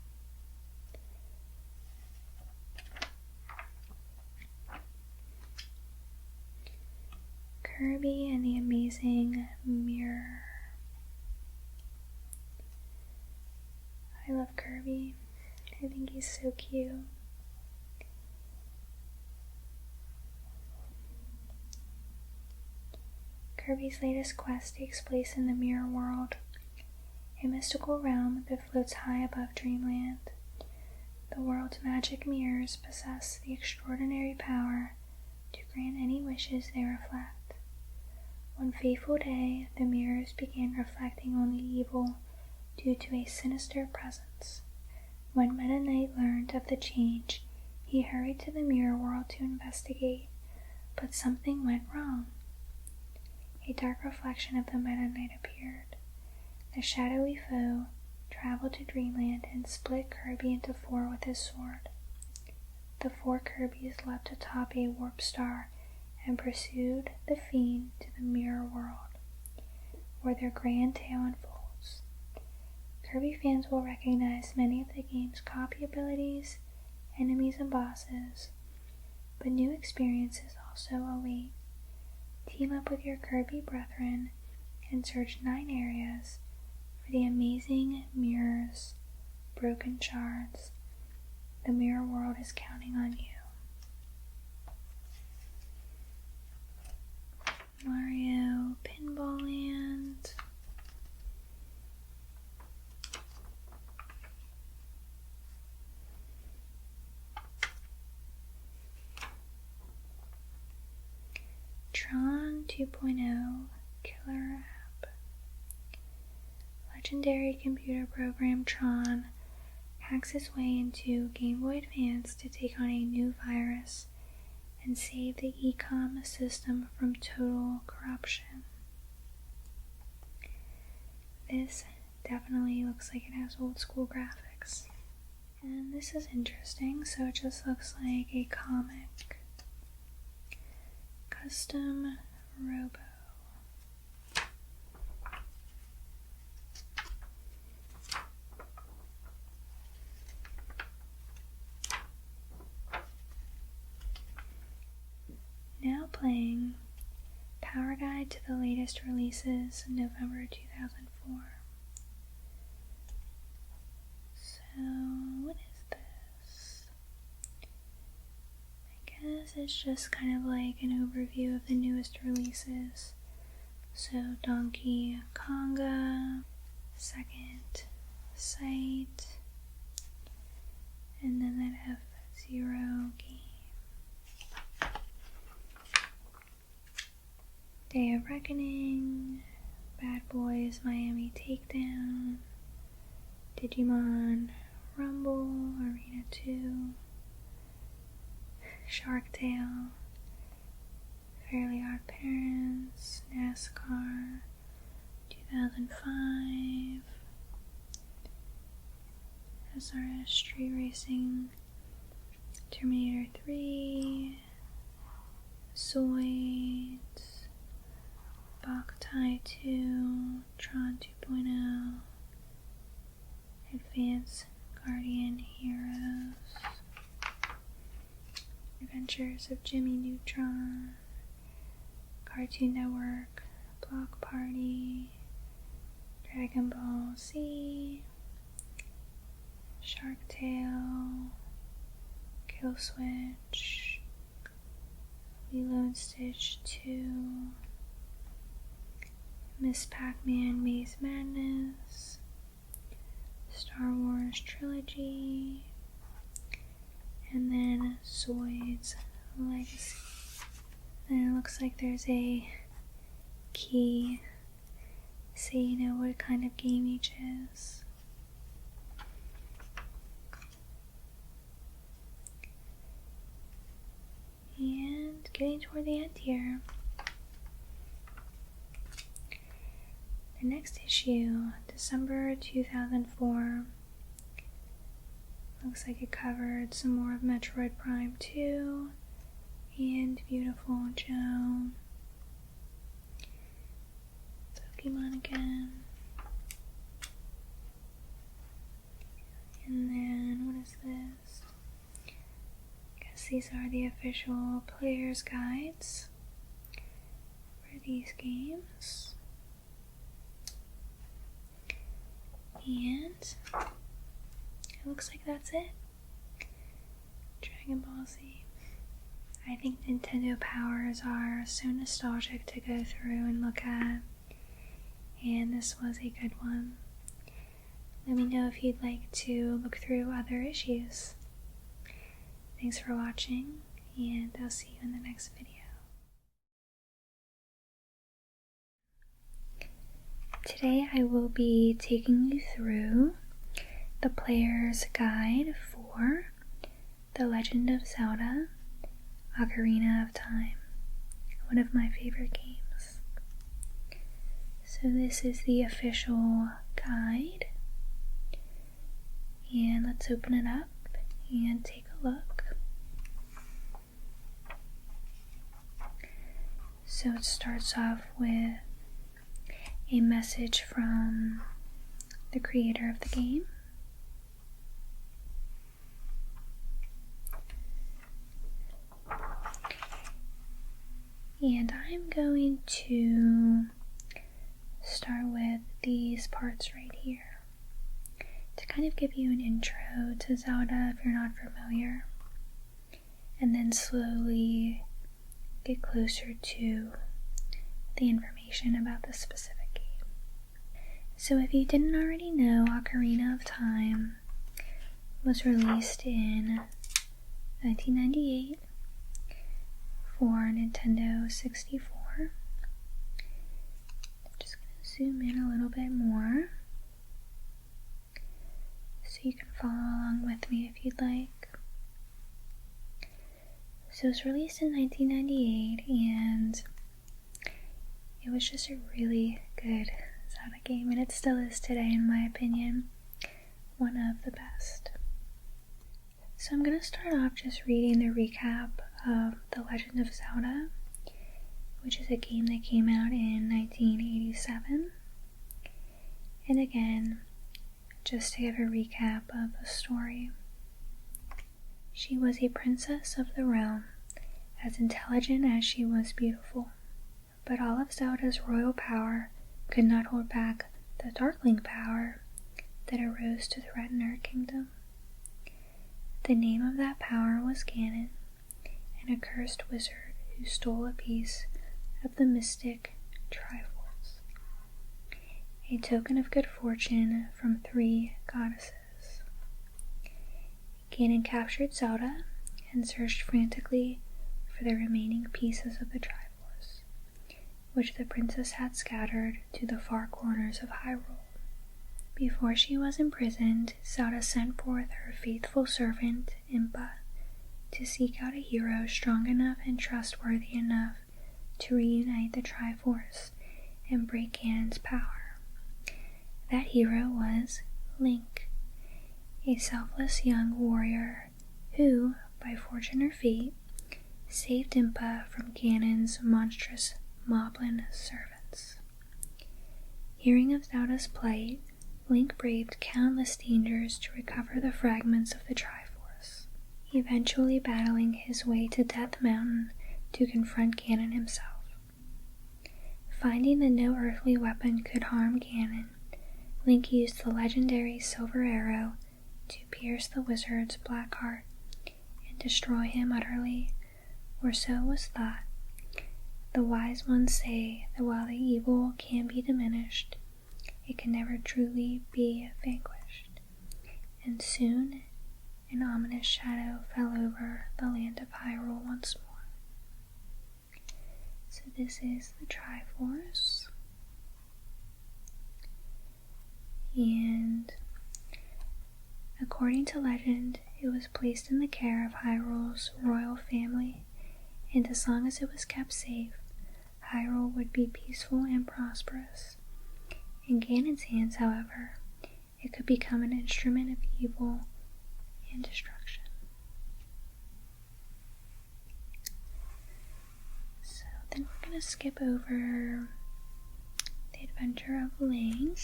Kirby and the Amazing Mirror. I love Kirby. I think he's so cute. Kirby's latest quest takes place in the Mirror World, a mystical realm that floats high above Dreamland. The world's magic mirrors possess the extraordinary power to grant any wishes they reflect. One fateful day, the mirrors began reflecting only evil due to a sinister presence. When Meta Knight learned of the change, he hurried to the Mirror World to investigate, but something went wrong. A dark reflection of the Meta Knight appeared. The shadowy foe traveled to Dreamland and split Kirby into four with his sword. The four Kirbys leapt atop a warp star and pursued the fiend to the Mirror World, where their grand tale unfolds. Kirby fans will recognize many of the game's copy abilities, enemies, and bosses, but new experiences also await. Team up with your Kirby brethren and search 9 areas for the amazing mirrors, broken shards. The Mirror World is counting on you. Mario Pinball Land. Tron 2.0 Killer App. Legendary computer program Tron hacks its way into Game Boy Advance to take on a new virus and save the e-com system from total corruption. This definitely looks like it has old school graphics. And this is interesting, so it just looks like a comic. Custom Robo. Now playing Power Guide to the latest releases in November 2004. So, what is this? I guess it's just kind of like an overview of the newest releases. So, Donkey Konga, Second Sight, and then that F-Zero game. Day of Reckoning, Bad Boys Miami Takedown, Digimon Rumble, Arena 2, Shark Tale, Fairly Odd Parents, NASCAR 2005, SRS Street Racing, Terminator 3, Zoids, Boktai 2, Tron 2.0, Advanced Guardian Heroes, Adventures of Jimmy Neutron, Cartoon Network, Block Party, Dragon Ball Z, Shark Tale, Kill Switch, Lilo and Stitch 2, Miss Pac-Man, Maze Madness, Star Wars Trilogy, and then Zoid's Legacy. And it looks like there's a key so you know what kind of game each is. And getting toward the end here. The next issue, December 2004. Looks like it covered some more of Metroid Prime 2 and Beautiful Joe. Pokemon again. And then, what is this? I guess these are the official player's guides for these games. And it looks like that's it. Dragon Ball Z. I think Nintendo powers are so nostalgic to go through and look at, and this was a good one. Let me know if you'd like to look through other issues. Thanks for watching, and I'll see you in the next video. Today I will be taking you through the player's guide for The Legend of Zelda, Ocarina of Time, one of my favorite games. So this is the official guide, and let's open it up and take a look. So it starts off with a message from the creator of the game. And I'm going to start with these parts right here to kind of give you an intro to Zelda if you're not familiar, and then slowly get closer to the information about the specific game. So if you didn't already know, Ocarina of Time was released in 1998 for Nintendo 64. I'm just going to zoom in a little bit more so you can follow along with me if you'd like. So it was released in 1998, and it was just a really good Zelda game, and it still is today in my opinion, one of the best. So I'm going to start off just reading the recap of The Legend of Zelda, which is a game that came out in 1987. And again, just to give a recap of the story. She was a princess of the realm, as intelligent as she was beautiful. But all of Zelda's royal power could not hold back the darkling power that arose to threaten her kingdom. The name of that power was Ganon, an accursed wizard who stole a piece of the mystic Triforce, a token of good fortune from 3 goddesses. Ganon captured Zelda and searched frantically for the remaining pieces of the Triforce, which the princess had scattered to the far corners of Hyrule. Before she was imprisoned, Zelda sent forth her faithful servant, Impa, to seek out a hero strong enough and trustworthy enough to reunite the Triforce and break Ganon's power. That hero was Link, a selfless young warrior who, by fortune or fate, saved Impa from Ganon's monstrous moblin servants. Hearing of Zelda's plight, Link braved countless dangers to recover the fragments of the Triforce, eventually battling his way to Death Mountain to confront Ganon himself. Finding that no earthly weapon could harm Ganon, Link used the legendary Silver Arrow to pierce the wizard's black heart and destroy him utterly, or so it was thought. The wise ones say that while the evil can be diminished, it can never truly be vanquished. And soon an ominous shadow fell over the land of Hyrule once more. So this is the Triforce. And according to legend, it was placed in the care of Hyrule's royal family, and as long as it was kept safe, Hyrule would be peaceful and prosperous. In Ganon's hands, however, it could become an instrument of evil and destruction. So then we're going to skip over the Adventure of Link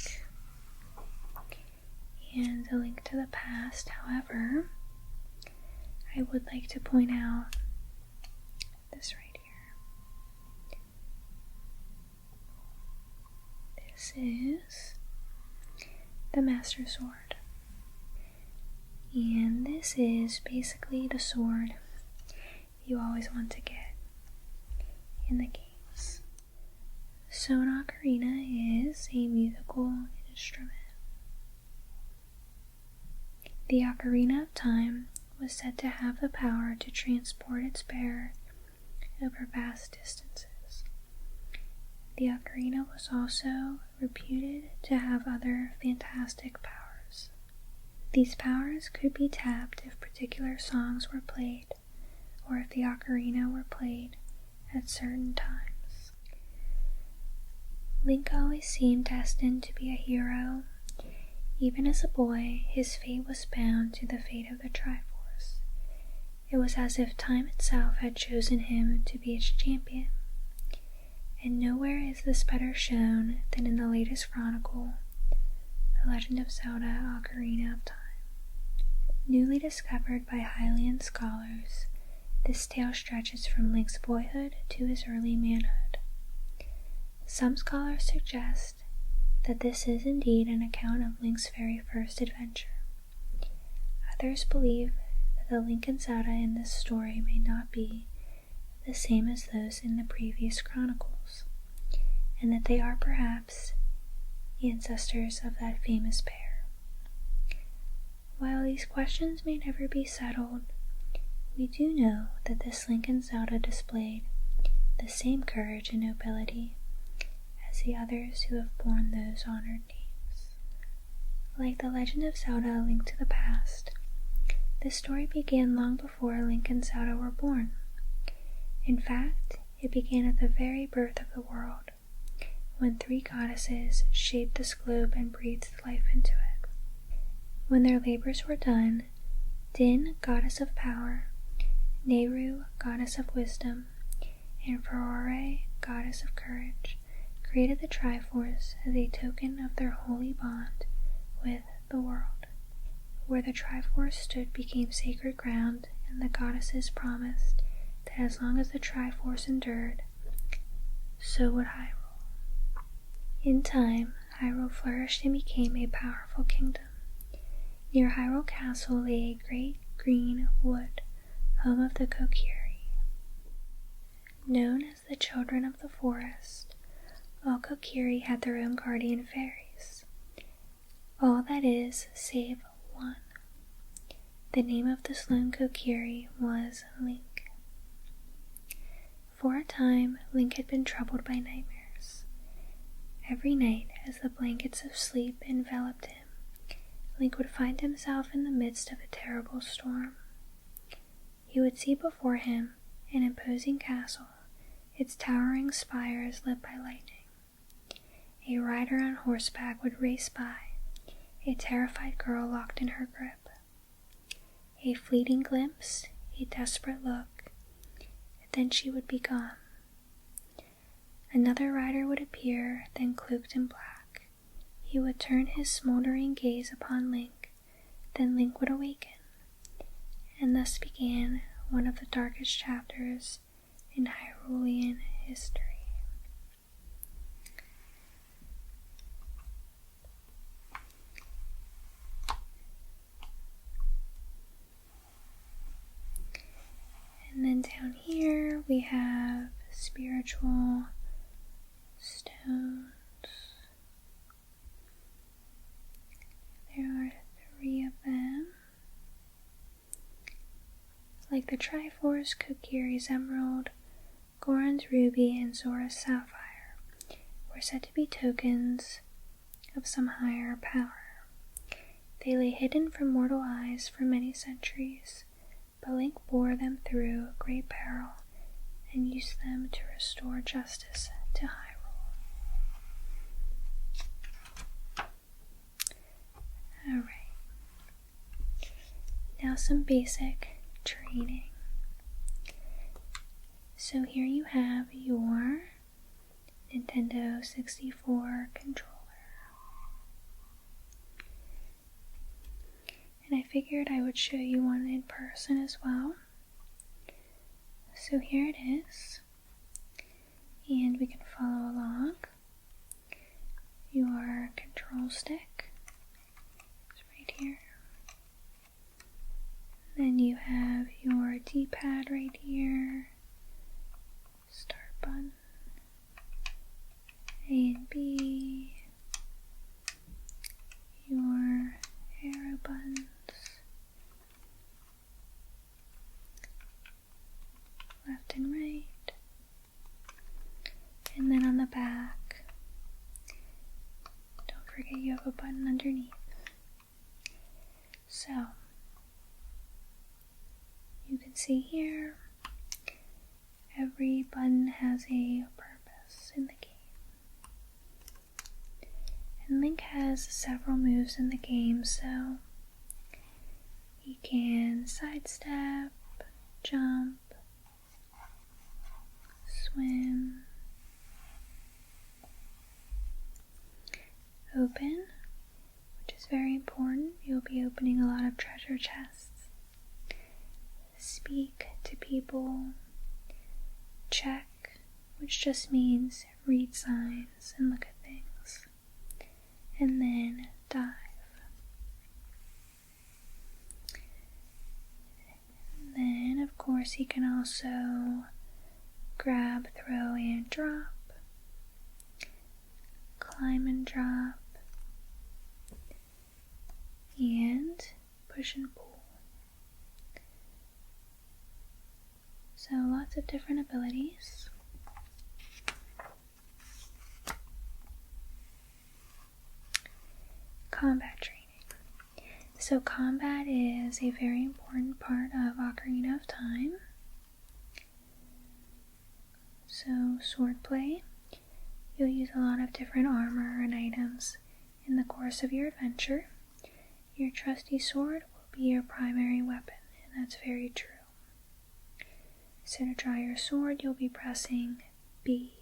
and A Link to the Past. However, I would like to point out this right here. This is the Master Sword. And this is basically the sword you always want to get in the games. So an ocarina is a musical instrument. The Ocarina of Time was said to have the power to transport its bearer over vast distances. The ocarina was also reputed to have other fantastic powers. These powers could be tapped if particular songs were played, or if the ocarina were played at certain times. Link always seemed destined to be a hero. Even as a boy, his fate was bound to the fate of the Triforce. It was as if time itself had chosen him to be its champion. And nowhere is this better shown than in the latest chronicle, The Legend of Zelda: Ocarina of Time. Newly discovered by Hylian scholars, this tale stretches from Link's boyhood to his early manhood. Some scholars suggest that this is indeed an account of Link's very first adventure. Others believe that the Link and Zelda in this story may not be the same as those in the previous chronicles, and that they are perhaps ancestors of that famous pair. While these questions may never be settled, we do know that this Link and Zelda displayed the same courage and nobility as the others who have borne those honored names. Like The Legend of Zelda: A Link to the Past, this story began long before Link and Zelda were born. In fact, it began at the very birth of the world, when three goddesses shaped this globe and breathed life into it. When their labors were done, Din, goddess of power, Nehru, goddess of wisdom, and Ferore, goddess of courage, created the Triforce as a token of their holy bond with the world. Where the Triforce stood became sacred ground, and the goddesses promised that as long as the Triforce endured, so would Hyrule. In time, Hyrule flourished and became a powerful kingdom. Near Hyrule Castle lay a great green wood, home of the Kokiri. Known as the Children of the Forest, all Kokiri had their own guardian fairies. All that is, save one. The name of this lone Kokiri was Link. For a time, Link had been troubled by nightmares. Every night, as the blankets of sleep enveloped him, Link would find himself in the midst of a terrible storm. He would see before him an imposing castle, its towering spires lit by lightning. A rider on horseback would race by, a terrified girl locked in her grip. A fleeting glimpse, a desperate look, then she would be gone. Another rider would appear, then cloaked in black. He would turn his smoldering gaze upon Link, then Link would awaken. And thus began one of the darkest chapters in Hyrulean history. And then down here we have spiritual spiritual stones. There are 3 of them. Like the Triforce, Kokiri's Emerald, Goron's Ruby, and Zora's Sapphire were said to be tokens of some higher power. They lay hidden from mortal eyes for many centuries, but Link bore them through great peril and used them to restore justice to Hyrule. Alright, now some basic training. So here you have your Nintendo 64 controller. And I figured I would show you one in person as well. So here it is, and we can follow along. Your control stick is right here. Then you have your D-pad right here, start button, A and B, your arrow buttons, left and right, and then on the back, don't forget you have a button underneath. So, you can see here, every button has a purpose in the game. And Link has several moves in the game, so he can sidestep, jump, swim, open, which is very important. You'll be opening a lot of treasure chests. Speak to people. Check, which just means read signs and look at things. And then dive. And then, of course, he can also grab, throw, and drop. Climb and drop. And push and pull. So lots of different abilities. Combat training. So combat is a very important part of Ocarina of Time. So swordplay. You'll use a lot of different armor and items in the course of your adventure. Your trusty sword will be your primary weapon, and that's very true. So to draw your sword, you'll be pressing B.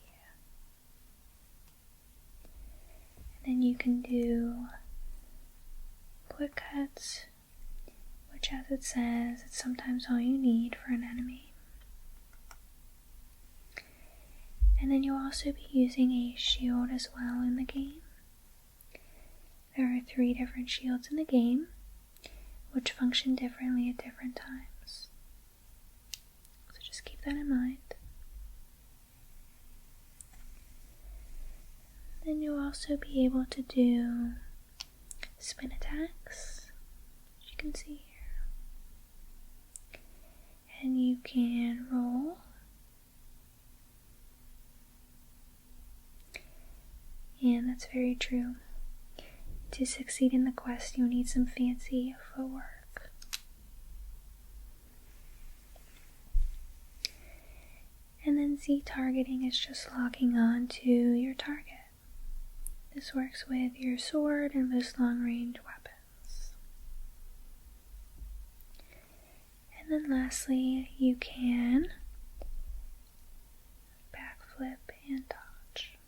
And then you can do quick cuts, which, as it says, it's sometimes all you need for an enemy. And then you'll also be using a shield as well in the game. There are 3 different shields in the game, which function differently at different times. So just keep that in mind. Then you'll also be able to do spin attacks, as you can see here. And you can roll. And that's very true. To succeed in the quest, you'll need some fancy footwork. And then Z targeting is just locking on to your target. This works with your sword and most long-range weapons. And then lastly, you can backflip and dodge.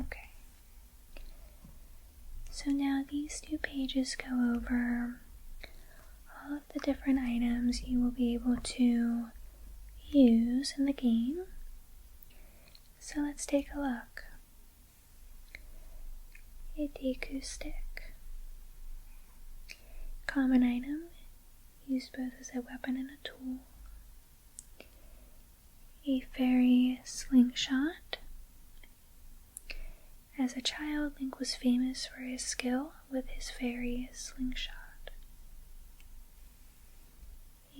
Okay. So now these 2 pages go over all of the different items you will be able to use in the game. So let's take a look. A Deku stick. Common item. used both as a weapon and a tool. A fairy slingshot. As a child, Link was famous for his skill with his fairy slingshot.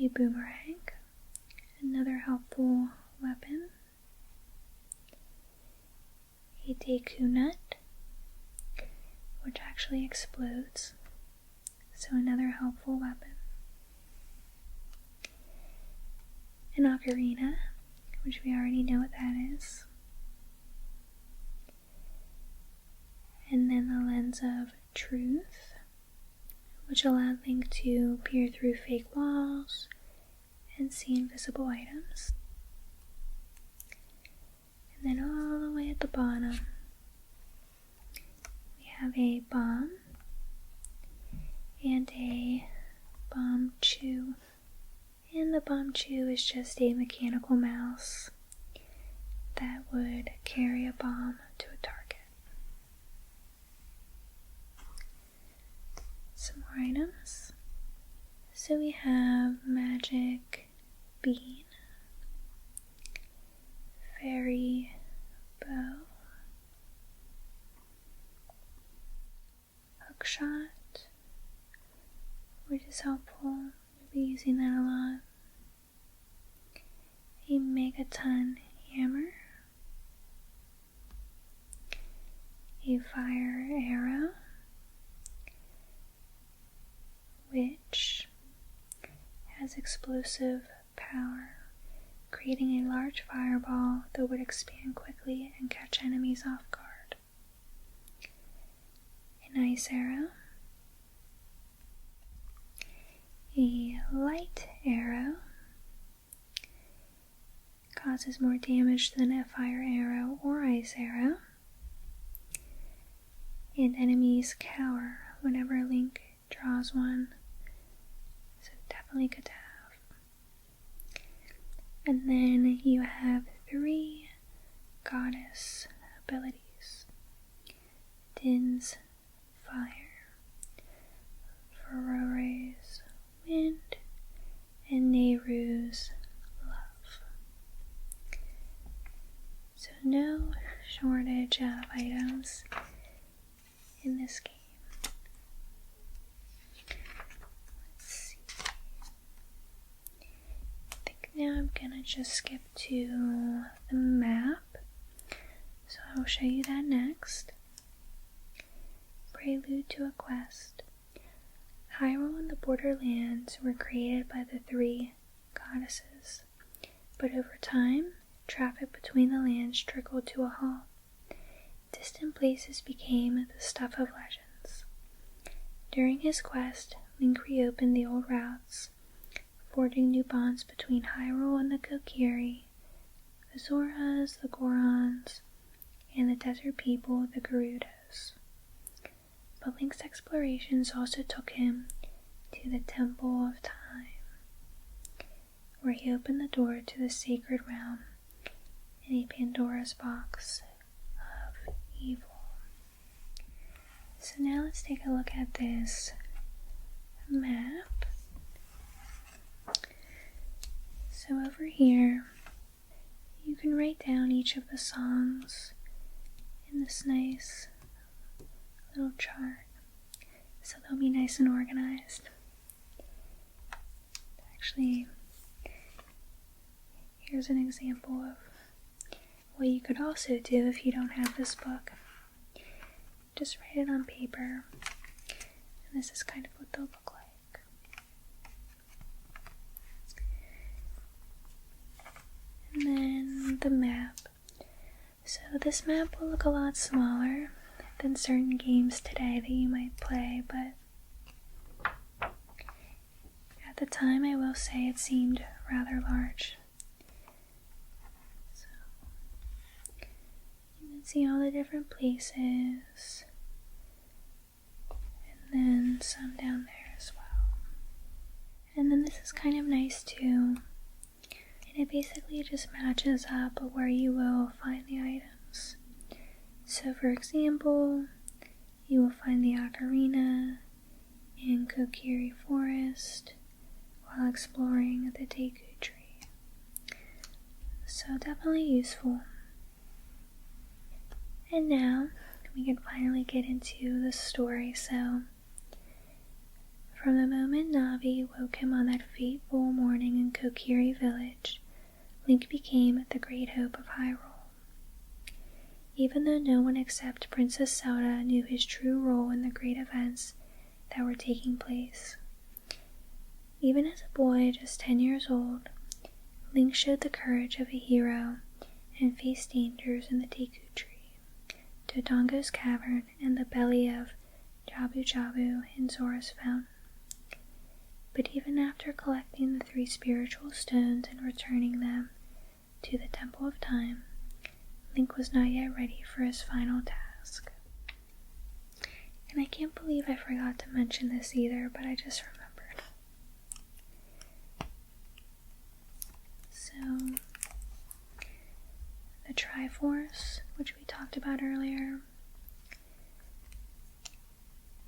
A boomerang, another helpful weapon. A Deku nut, which actually explodes, so another helpful weapon. An ocarina, which we already know what that is. And then the lens of truth, which allowed Link to peer through fake walls and see invisible items. And then all the way at the bottom, we have a bomb and a bomb chew. And the bomb chew is just a mechanical mouse that would carry a bomb to a target. Some more items. So we have magic bean, fairy bow, hookshot, which is helpful. We'll be using that a lot. A megaton hammer, a fire arrow, which has explosive power, creating a large fireball that would expand quickly and catch enemies off guard. An ice arrow, a light arrow, causes more damage than a fire arrow or ice arrow, and enemies cower whenever Link draws one, so definitely good to have. And then you have 3 goddess abilities: Din's fire, Ferore's wind, and Nehru's love. So no shortage of items in this game. Now I'm gonna just skip to the map, so I will show you that next. Prelude to a quest. Hyrule and the Borderlands were created by the 3 goddesses, but over time, traffic between the lands trickled to a halt. Distant places became the stuff of legends. During his quest, Link reopened the old routes, forging new bonds between Hyrule and the Kokiri, the Zoras, the Gorons, and the desert people, the Gerudos. But Link's explorations also took him to the Temple of Time, where he opened the door to the sacred realm in a Pandora's box of evil. So now let's take a look at this map. So over here, you can write down each of the songs in this nice little chart, so they'll be nice and organized. Actually, here's an example of what you could also do if you don't have this book. Just write it on paper, and this is kind of what they'll look like. And then the map. So this map will look a lot smaller than certain games today that you might play, but at the time I will say it seemed rather large. So you can see all the different places, and then some down there as well. And then this is kind of nice too. And it basically just matches up where you will find the items. So for example, you will find the ocarina in Kokiri Forest, while exploring the Deku Tree. So definitely useful. And now we can finally get into the story. So from the moment Navi woke him on that fateful morning in Kokiri Village, Link became the great hope of Hyrule. Even though no one except Princess Zelda knew his true role in the great events that were taking place. Even as a boy just 10 years old, Link showed the courage of a hero and faced dangers in the Deku Tree, Dodongo's Cavern, and the belly of Jabu Jabu in Zora's Fountain. But even after collecting the 3 spiritual stones and returning them to the Temple of Time, Link was not yet ready for his final task. And I can't believe I forgot to mention this either, but I just remembered. So, the Triforce, which we talked about earlier,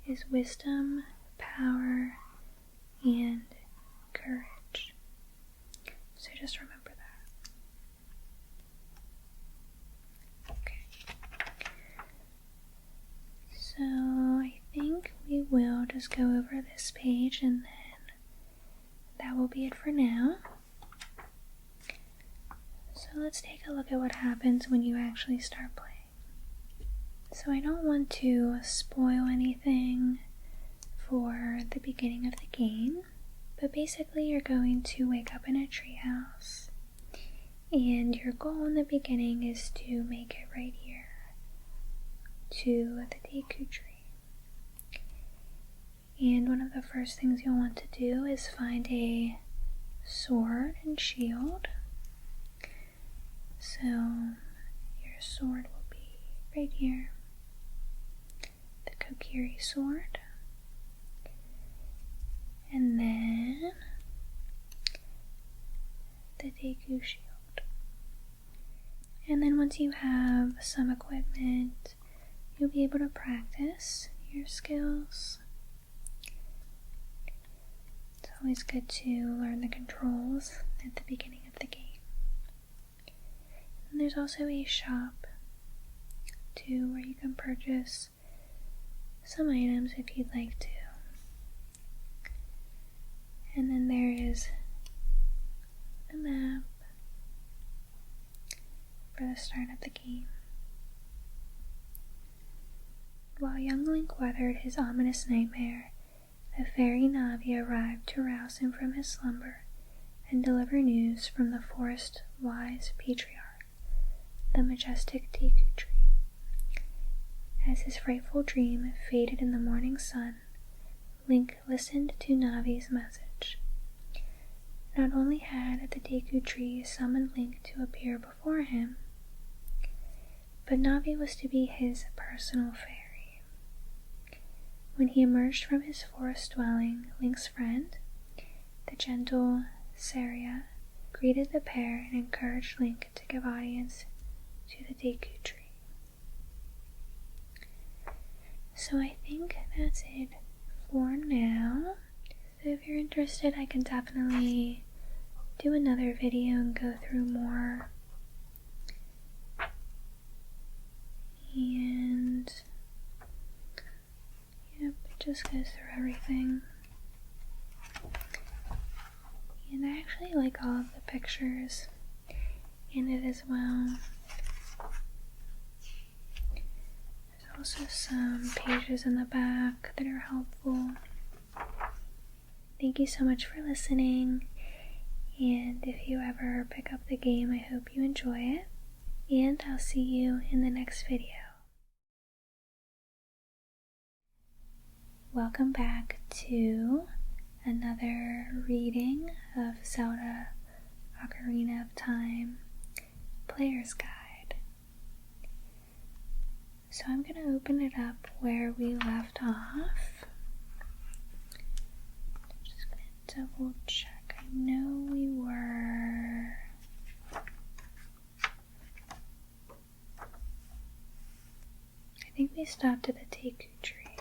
is wisdom, power, and courage. So just remember that. So I think we will just go over this page and then that will be it for now. So let's take a look at what happens when you actually start playing. So I don't want to spoil anything for the beginning of the game, but basically you're going to wake up in a treehouse and your goal in the beginning is to make it right here to the Deku Tree. And one of the first things you'll want to do is find a sword and shield. So your sword will be right here, the Kokiri sword, and then the Deku shield. And then once you have some equipment, you'll be able to practice your skills. It's always good to learn the controls at the beginning of the game. And there's also a shop too where you can purchase some items if you'd like to. And then there is the map for the start of the game. While young Link weathered his ominous nightmare, the fairy Navi arrived to rouse him from his slumber and deliver news from the forest-wise patriarch, the majestic Deku Tree. As his frightful dream faded in the morning sun, Link listened to Navi's message. Not only had the Deku Tree summoned Link to appear before him, but Navi was to be his personal fairy. When he emerged from his forest dwelling, Link's friend, the gentle Saria, greeted the pair and encouraged Link to give audience to the Deku Tree. So I think that's it for now. So if you're interested, I can definitely do another video and go through more. And yep, it just goes through everything. And I actually like all of the pictures in it as well. There's also some pages in the back that are helpful. Thank you so much for listening, and if you ever pick up the game, I hope you enjoy it, and I'll see you in the next video. Welcome back to another reading of Zelda Ocarina of Time Player's Guide. So I'm going to open it up where we left off. I'm just going to double check. I know we were... I think we stopped at the Deku Tree.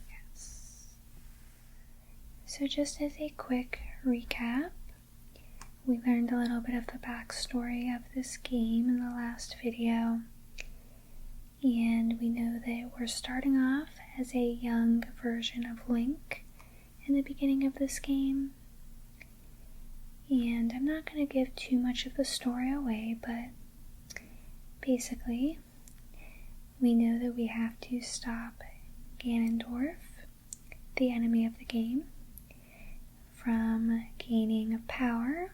Yes. So just as a quick recap, we learned a little bit of the backstory of this game in the last video, and we know that we're starting off as a young version of Link in the beginning of this game. And I'm not going to give too much of the story away, but basically, we know that we have to stop Ganondorf, the enemy of the game, from gaining power,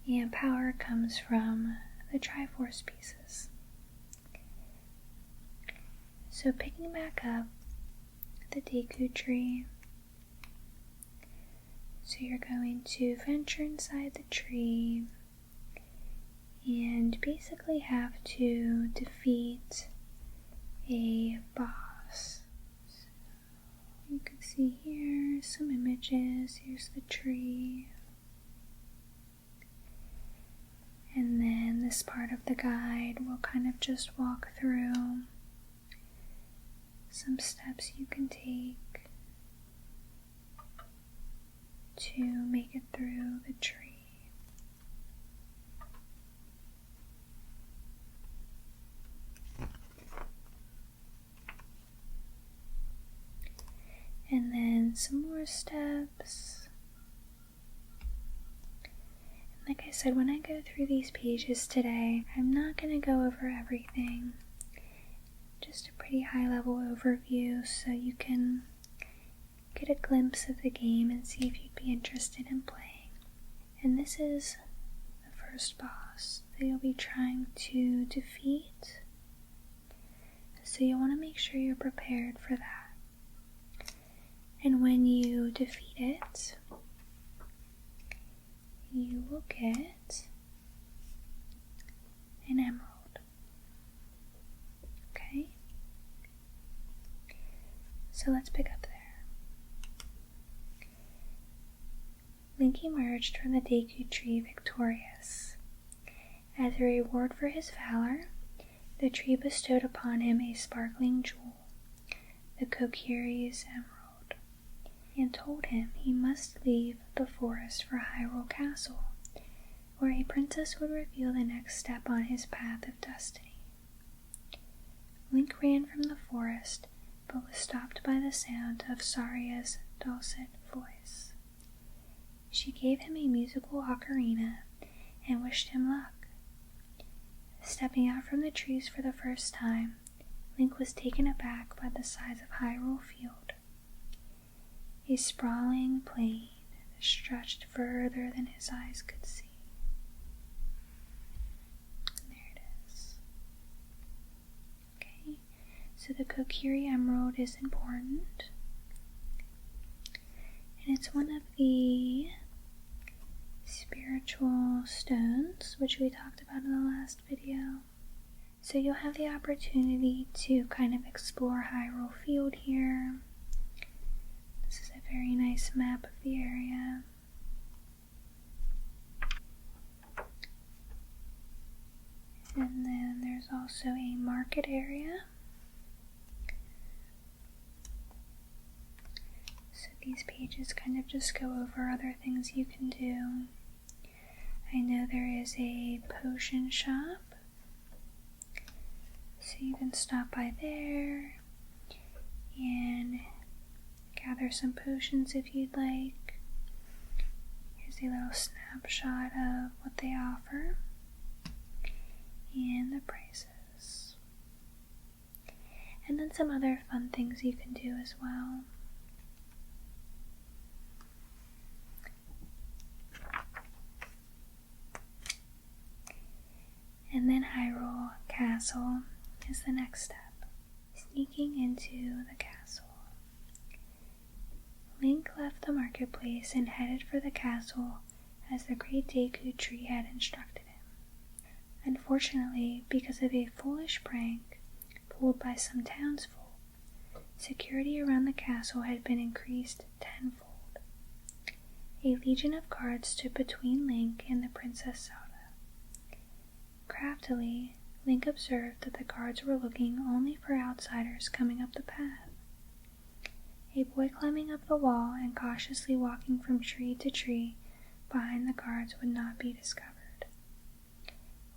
and power comes from the Triforce pieces. So picking back up the Deku tree, so you're going to venture inside the tree and basically have to defeat a boss. So you can see here some images. Here's the tree. And then this part of the guide will kind of just walk through some steps you can take to make it through the tree. And then some more steps. And like I said, when I go through these pages today, I'm not going to go over everything. Just a pretty high level overview so you can get a glimpse of the game and see if you'd be interested in playing. And this is the first boss that you'll be trying to defeat, so you'll want to make sure you're prepared for that. And when you defeat it, you will get an emerald. Okay? So let's pick up there. Link emerged from the Deku tree victorious. As a reward for his valor, the tree bestowed upon him a sparkling jewel, the Kokiri's emerald, and told him he must leave the forest for Hyrule Castle, where a princess would reveal the next step on his path of destiny. Link ran from the forest, but was stopped by the sound of Saria's dulcet voice. She gave him a musical ocarina and wished him luck. Stepping out from the trees for the first time, Link was taken aback by the size of Hyrule Field, a sprawling plain that stretched further than his eyes could see. And there it is. Okay, so the Kokiri Emerald is important, and it's one of the spiritual stones, which we talked about in the last video. So you'll have the opportunity to kind of explore Hyrule Field here. This is a very nice map of the area. And then there's also a market area. So these pages kind of just go over other things you can do. I know there is a potion shop, so you can stop by there and gather some potions if you'd like. Here's a little snapshot of what they offer and the prices. And then some other fun things you can do as well. And then Hyrule Castle is the next step. Sneaking into the castle. Link left the marketplace and headed for the castle as the great Deku tree had instructed him. Unfortunately, because of a foolish prank pulled by some townsfolk, security around the castle had been increased tenfold. A legion of guards stood between Link and the Princess Zelda. Craftily, Link observed that the guards were looking only for outsiders coming up the path. A boy climbing up the wall and cautiously walking from tree to tree behind the guards would not be discovered.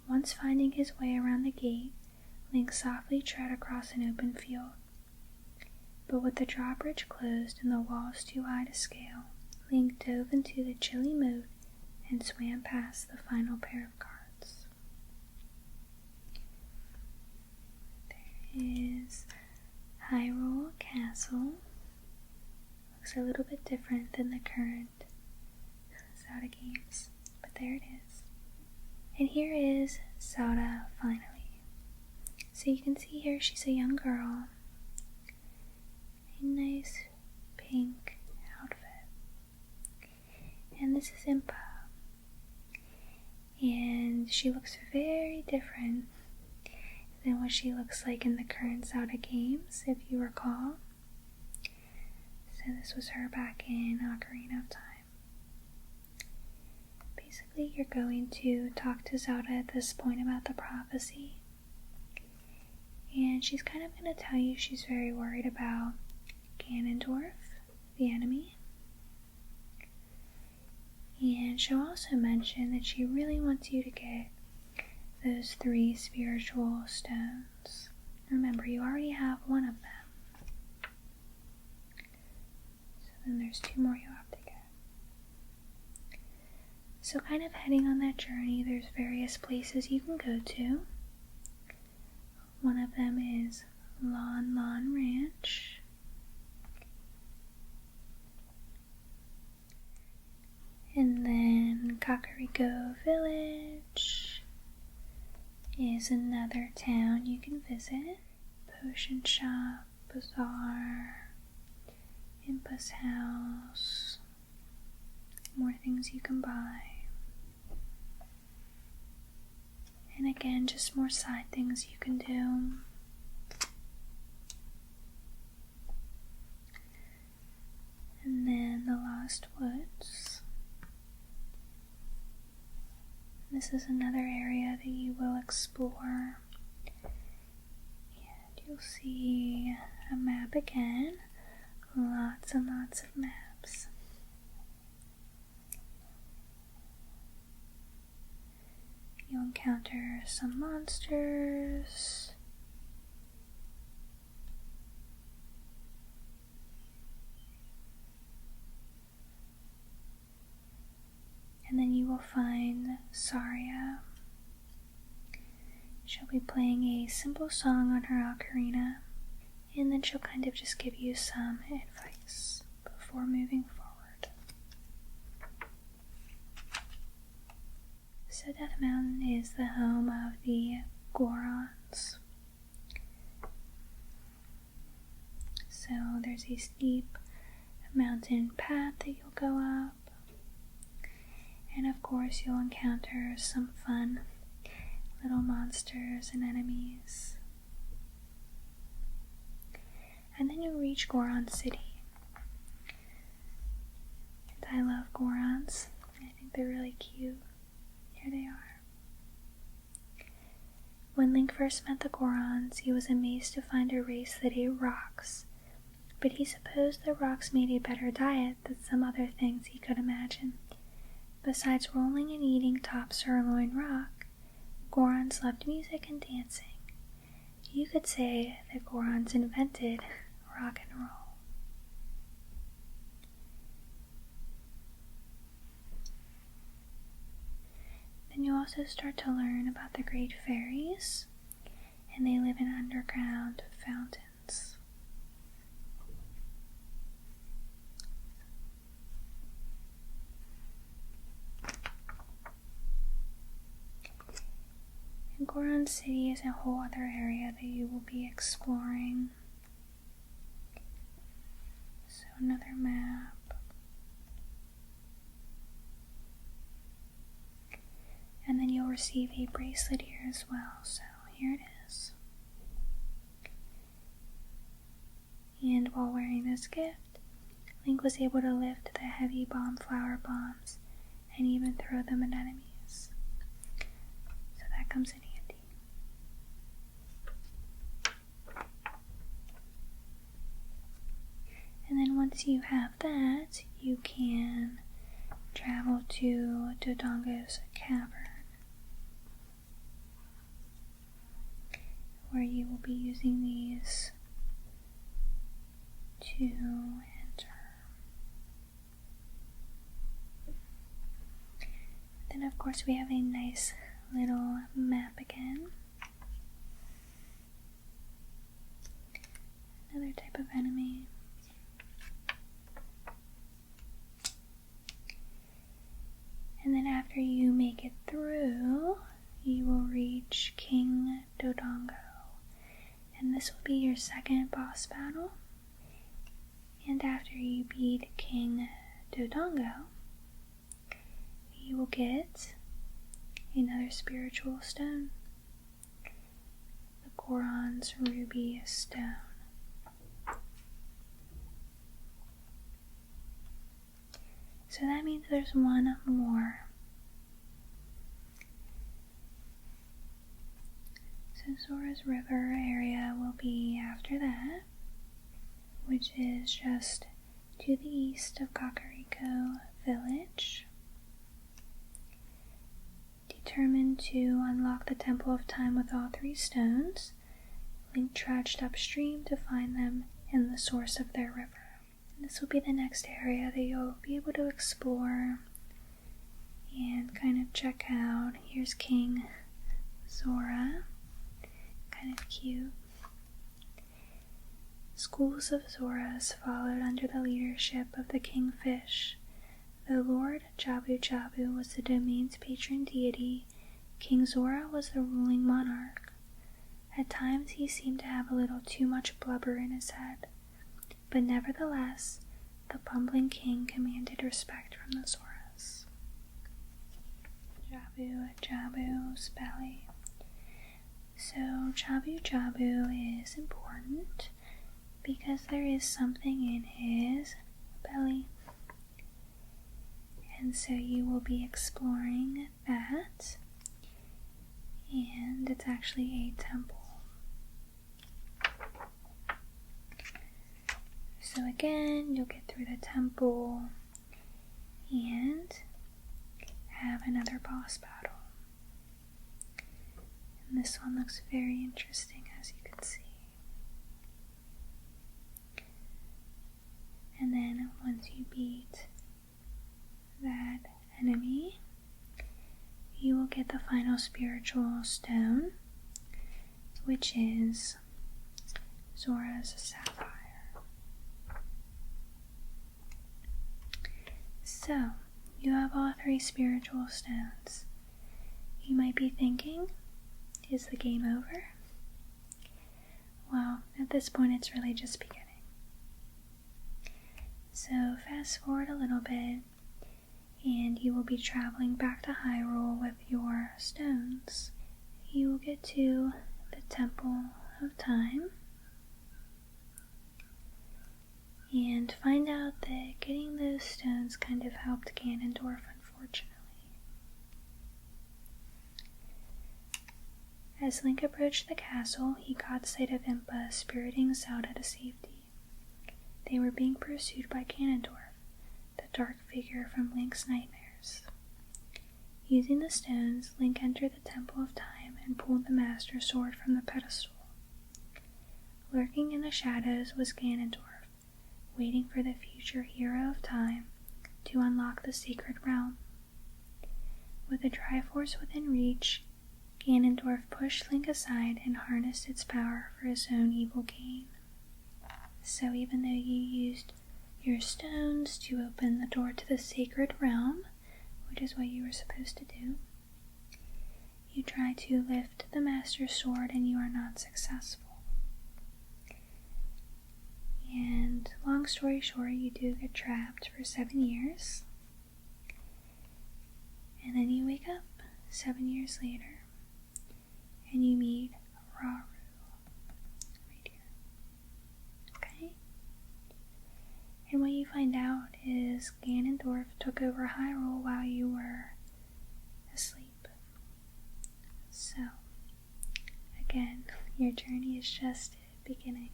Once finding his way around the gate, Link softly tread across an open field. But with the drawbridge closed and the walls too high to scale, Link dove into the chilly moat and swam past the final pair of guards. There is Hyrule Castle. Looks a little bit different than the current Zelda games, but there it is. And here is Zelda finally. So you can see here she's a young girl. A nice pink outfit. And this is Impa. And she looks very different than what she looks like in the current Zelda games, if you recall. So this was her back in Ocarina of Time. Basically, you're going to talk to Zelda at this point about the prophecy. And she's kind of going to tell you she's very worried about Ganondorf, the enemy. And she'll also mention that she really wants you to get those 3 spiritual stones. Remember, you already have one of them. So then there's 2 more you'll have to get. So kind of heading on that journey, there's various places you can go to. One of them is Lon Lon Ranch. And then Kakariko Village is another town you can visit. Potion Shop, Bazaar, Impa's house, more things you can buy. And again, just more side things you can do. And then the Lost Woods. This is another area that you will explore. And you'll see a map again. Lots and lots of maps. You'll encounter some monsters. And then you will find Saria. She'll be playing a simple song on her ocarina, and then she'll kind of just give you some advice before moving forward. So Death Mountain is the home of the Gorons. So there's a steep mountain path that you'll go up. And of course you'll encounter some fun little monsters and enemies. And then you'll reach Goron City. And I love Gorons. I think they're really cute. Here they are. When Link first met the Gorons, he was amazed to find a race that ate rocks, but he supposed the rocks made a better diet than some other things he could imagine. Besides rolling and eating top sirloin rock, Gorons loved music and dancing. You could say that Gorons invented rock and roll. Then you also start to learn about the great fairies, and they live in underground fountains. And Goron City is a whole other area that you will be exploring. So another map. And then you'll receive a bracelet here as well. So here it is. And while wearing this gift, Link was able to lift the heavy bomb flower bombs and even throw them at enemies. So that comes in handy. And then once you have that, you can travel to Dodongo's cavern, where you will be using these to enter. Then of course we have a nice little map again. Another type of enemy. And then after you make it through, you will reach King Dodongo. And this will be your second boss battle. And after you beat King Dodongo, you will get another spiritual stone, the Goron's Ruby Stone. So that means there's one more. So Zora's River area will be after that, which is just to the east of Kakariko Village. Determined to unlock the Temple of Time with all 3 stones, Link trudged upstream to find them in the source of their river. This will be the next area that you'll be able to explore and kind of check out. Here's King Zora, kind of cute. Schools of Zoras followed under the leadership of the Kingfish. Though Lord Jabu Jabu was the domain's patron deity, King Zora was the ruling monarch. At times he seemed to have a little too much blubber in his head, but nevertheless, the bumbling king commanded respect from the Zoras. Jabu Jabu's belly. So Jabu Jabu is important because there is something in his belly. And so you will be exploring that, and it's actually a temple. So again, you'll get through the temple and have another boss battle. And this one looks very interesting, as you can see. And then once you beat that enemy, you will get the final spiritual stone, which is Zora's Sapphire. So, you have all 3 spiritual stones. You might be thinking, is the game over? Well, at this point it's really just beginning. So fast forward a little bit, and you will be traveling back to Hyrule with your stones. You will get to the Temple of Time and find out that getting those stones kind of helped Ganondorf, unfortunately. As Link approached the castle, he caught sight of Impa spiriting Zelda to safety. They were being pursued by Ganondorf, the dark figure from Link's nightmares. Using the stones, Link entered the Temple of Time and pulled the Master Sword from the pedestal. Lurking in the shadows was Ganondorf, waiting for the future hero of time to unlock the sacred realm. With the Triforce within reach, Ganondorf pushed Link aside and harnessed its power for his own evil gain. So even though you used your stones to open the door to the sacred realm, which is what you were supposed to do, you try to lift the Master Sword and you are not successful. And long story short, you do get trapped for 7 years. And then you wake up 7 years later and you meet HerrRaphael right here. Okay? And what you find out is Ganondorf took over Hyrule while you were asleep. So, again, your journey is just beginning.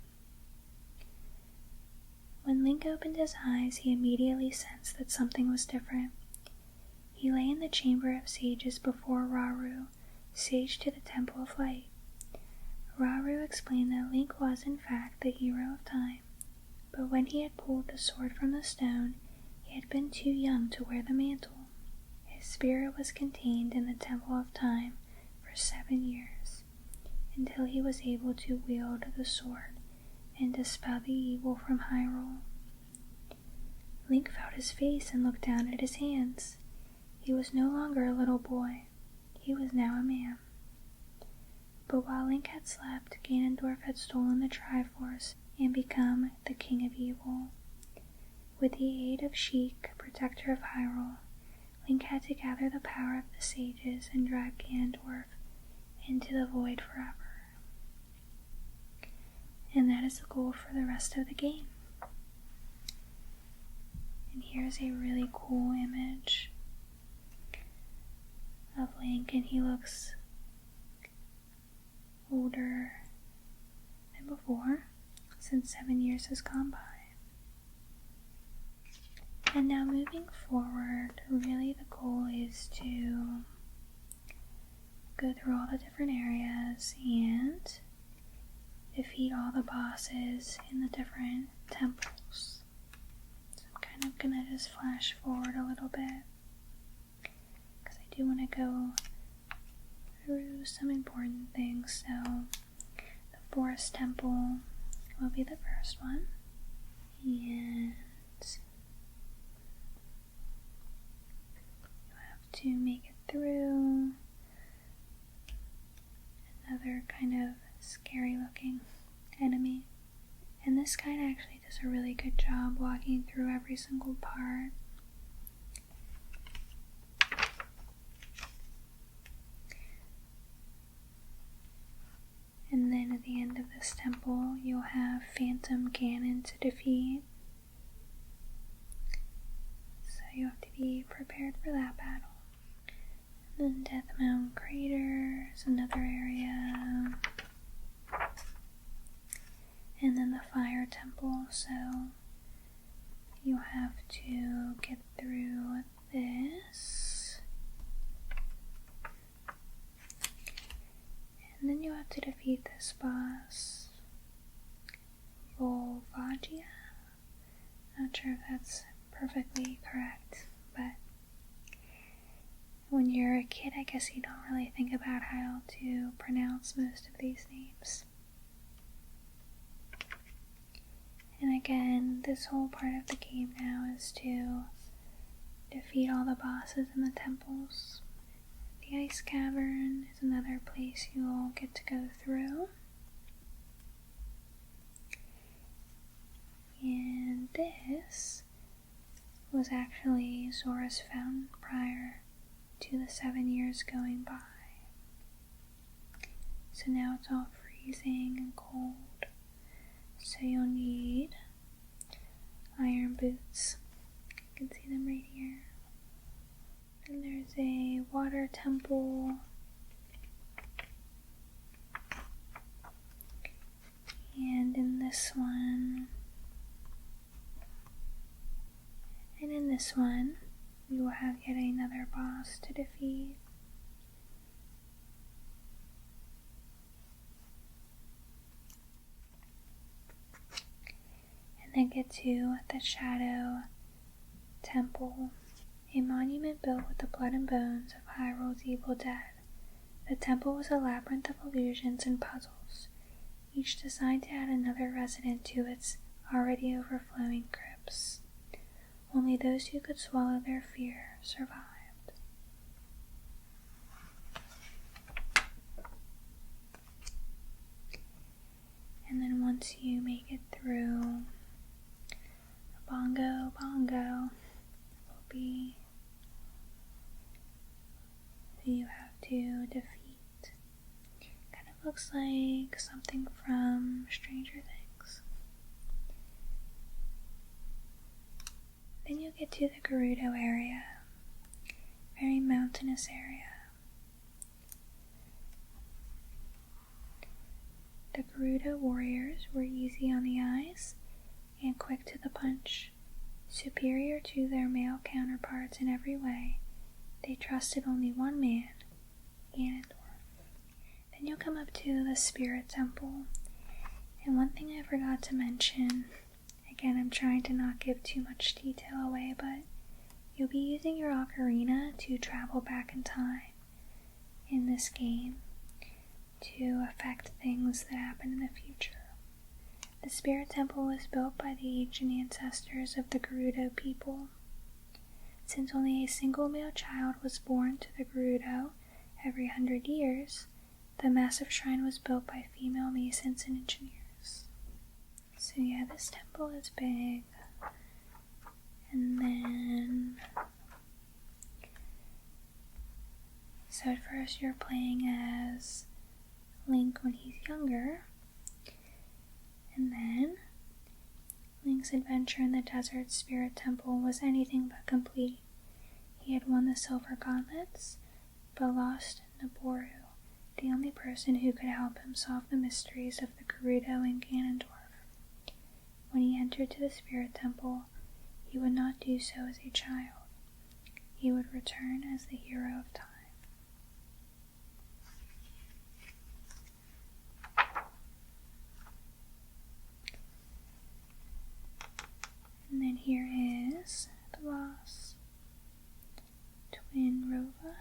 When Link opened his eyes, he immediately sensed that something was different. He lay in the Chamber of Sages before Rauru, sage to the Temple of Light. Rauru explained that Link was, in fact, the hero of time, but when he had pulled the sword from the stone, he had been too young to wear the mantle. His spirit was contained in the Temple of Time for 7 years, until he was able to wield the sword and dispel the evil from Hyrule. Link felt his face and looked down at his hands. He was no longer a little boy. He was now a man. But while Link had slept, Ganondorf had stolen the Triforce and become the King of Evil. With the aid of Sheik, protector of Hyrule, Link had to gather the power of the sages and drive Ganondorf into the void forever. And that is the goal for the rest of the game. And here's a really cool image of Link, and he looks older than before, since 7 years has gone by. And now moving forward, really the goal is to go through all the different areas and defeat all the bosses in the different temples. So I'm kind of gonna just flash forward a little bit, because I do want to go through some important things. So the Forest Temple will be the first one, and you have to make it through another kind of scary looking enemy, and this guy actually does a really good job walking through every single part. And then at the end of this temple, you'll have Phantom Ganon to defeat. So you have to be prepared for that battle. And then Death Mountain Crater is another area. And then the Fire Temple, so you have to get through this. And then you have to defeat this boss, Volvagia. Not sure if that's perfectly correct, but when you're a kid, I guess you don't really think about how to pronounce most of these names. And again, this whole part of the game now is to defeat all the bosses in the temples. The Ice Cavern is another place you'll get to go through. And this was actually Zora's Fountain prior to the 7 years going by. So now it's all freezing and cold. So you'll need iron boots. You can see them right here. And there's a water temple. And in this one, you will have yet another boss to defeat. And then get to the Shadow Temple, a monument built with the blood and bones of Hyrule's evil dead. The temple was a labyrinth of illusions and puzzles, each designed to add another resident to its already overflowing crypts. Only those who could swallow their fear survived. And then once you make it through, Bongo will be who you have to defeat. Kind of looks like something from Stranger Things. Then you get to the Gerudo area, very mountainous area. The Gerudo warriors were easy on the eyes, and quick to the punch. Superior to their male counterparts in every way, they trusted only one man, Ganondorf. Then you'll come up to the Spirit Temple, and one thing I forgot to mention, again I'm trying to not give too much detail away, but you'll be using your ocarina to travel back in time in this game to affect things that happen in the future. The Spirit Temple was built by the ancient ancestors of the Gerudo people. Since only a single male child was born to the Gerudo every 100 years, the massive shrine was built by female masons and engineers. So yeah, this temple is big. And then, so at first you're playing as Link when he's younger, and then Link's adventure in the Desert Spirit Temple was anything but complete. He had won the Silver Gauntlets, but lost Naboru, the only person who could help him solve the mysteries of the Gerudo and Ganondorf. When he entered to the Spirit Temple, he would not do so as a child. He would return as the hero of time. And then here is the boss, Twin Rova,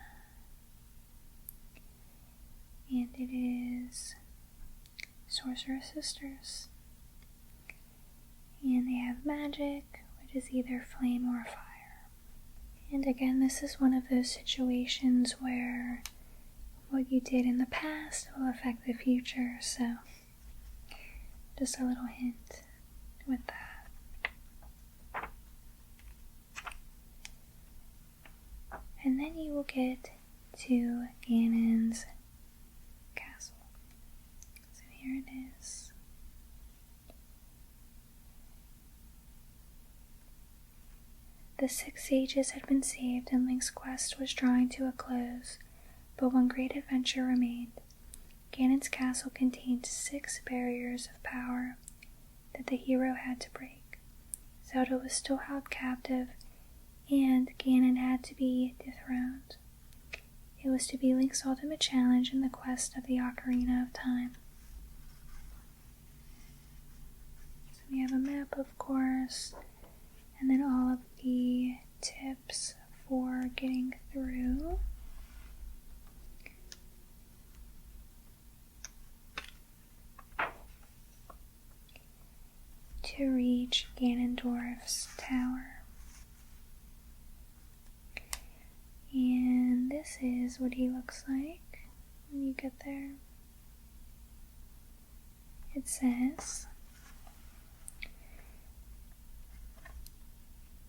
and it is Sorcerer Sisters, and they have magic, which is either flame or fire. And again, this is one of those situations where what you did in the past will affect the future, so just a little hint with that. And then you will get to Ganon's castle. So here it is. The 6 sages had been saved and Link's quest was drawing to a close, but one great adventure remained. Ganon's castle contained 6 barriers of power that the hero had to break. Zelda was still held captive, and Ganon had to be dethroned. It was to be Link's ultimate challenge in the quest of the Ocarina of Time. So we have a map, of course, and then all of the tips for getting through. To reach Ganondorf's tower. And this is what he looks like when you get there. It says,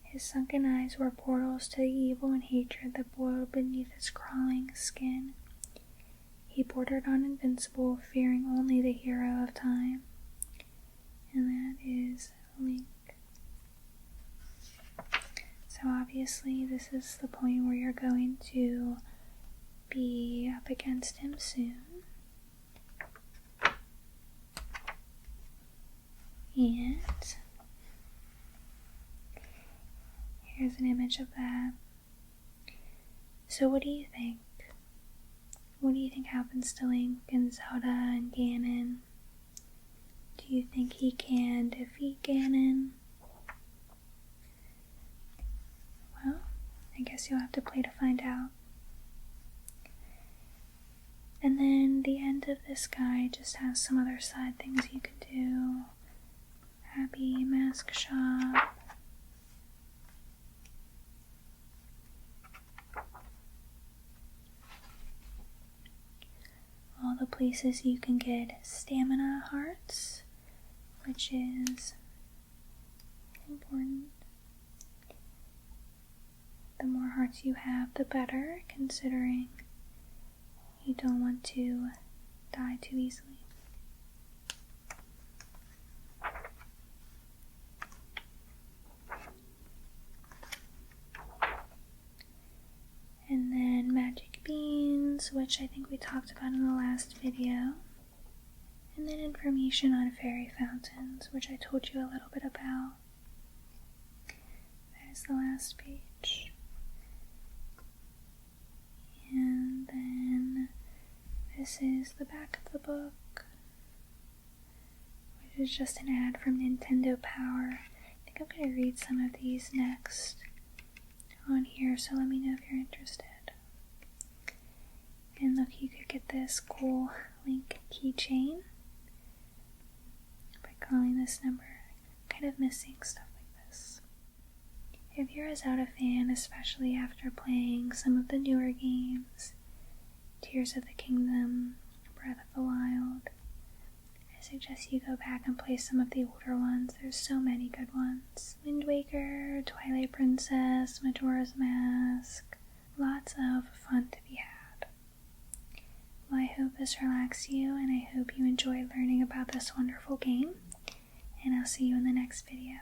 his sunken eyes were portals to the evil and hatred that boiled beneath his crawling skin. He bordered on invincible, fearing only the hero of time. And that is Link. So obviously this is the point where you're going to be up against him soon. And here's an image of that. So what do you think? What do you think happens to Link and Zelda and Ganon? Do you think he can defeat Ganon? Well, I guess you'll have to play to find out. And then the end of this guide just has some other side things you could do. Happy Mask Shop. All the places you can get stamina hearts, which is important. The more hearts you have, the better, considering you don't want to die too easily. And then magic beans, which I think we talked about in the last video. And then information on fairy fountains, which I told you a little bit about. That is the last page. And then this is the back of the book, which is just an ad from Nintendo Power. I think I'm going to read some of these next on here, so let me know if you're interested. And look, you could get this cool Link keychain by calling this number. I'm kind of missing stuff like this. If you're a Zelda fan, especially after playing some of the newer games, Tears of the Kingdom, Breath of the Wild, I suggest you go back and play some of the older ones. There's so many good ones. Wind Waker, Twilight Princess, Majora's Mask, lots of fun to be had. Well, I hope this relaxed you, and I hope you enjoyed learning about this wonderful game, and I'll see you in the next video.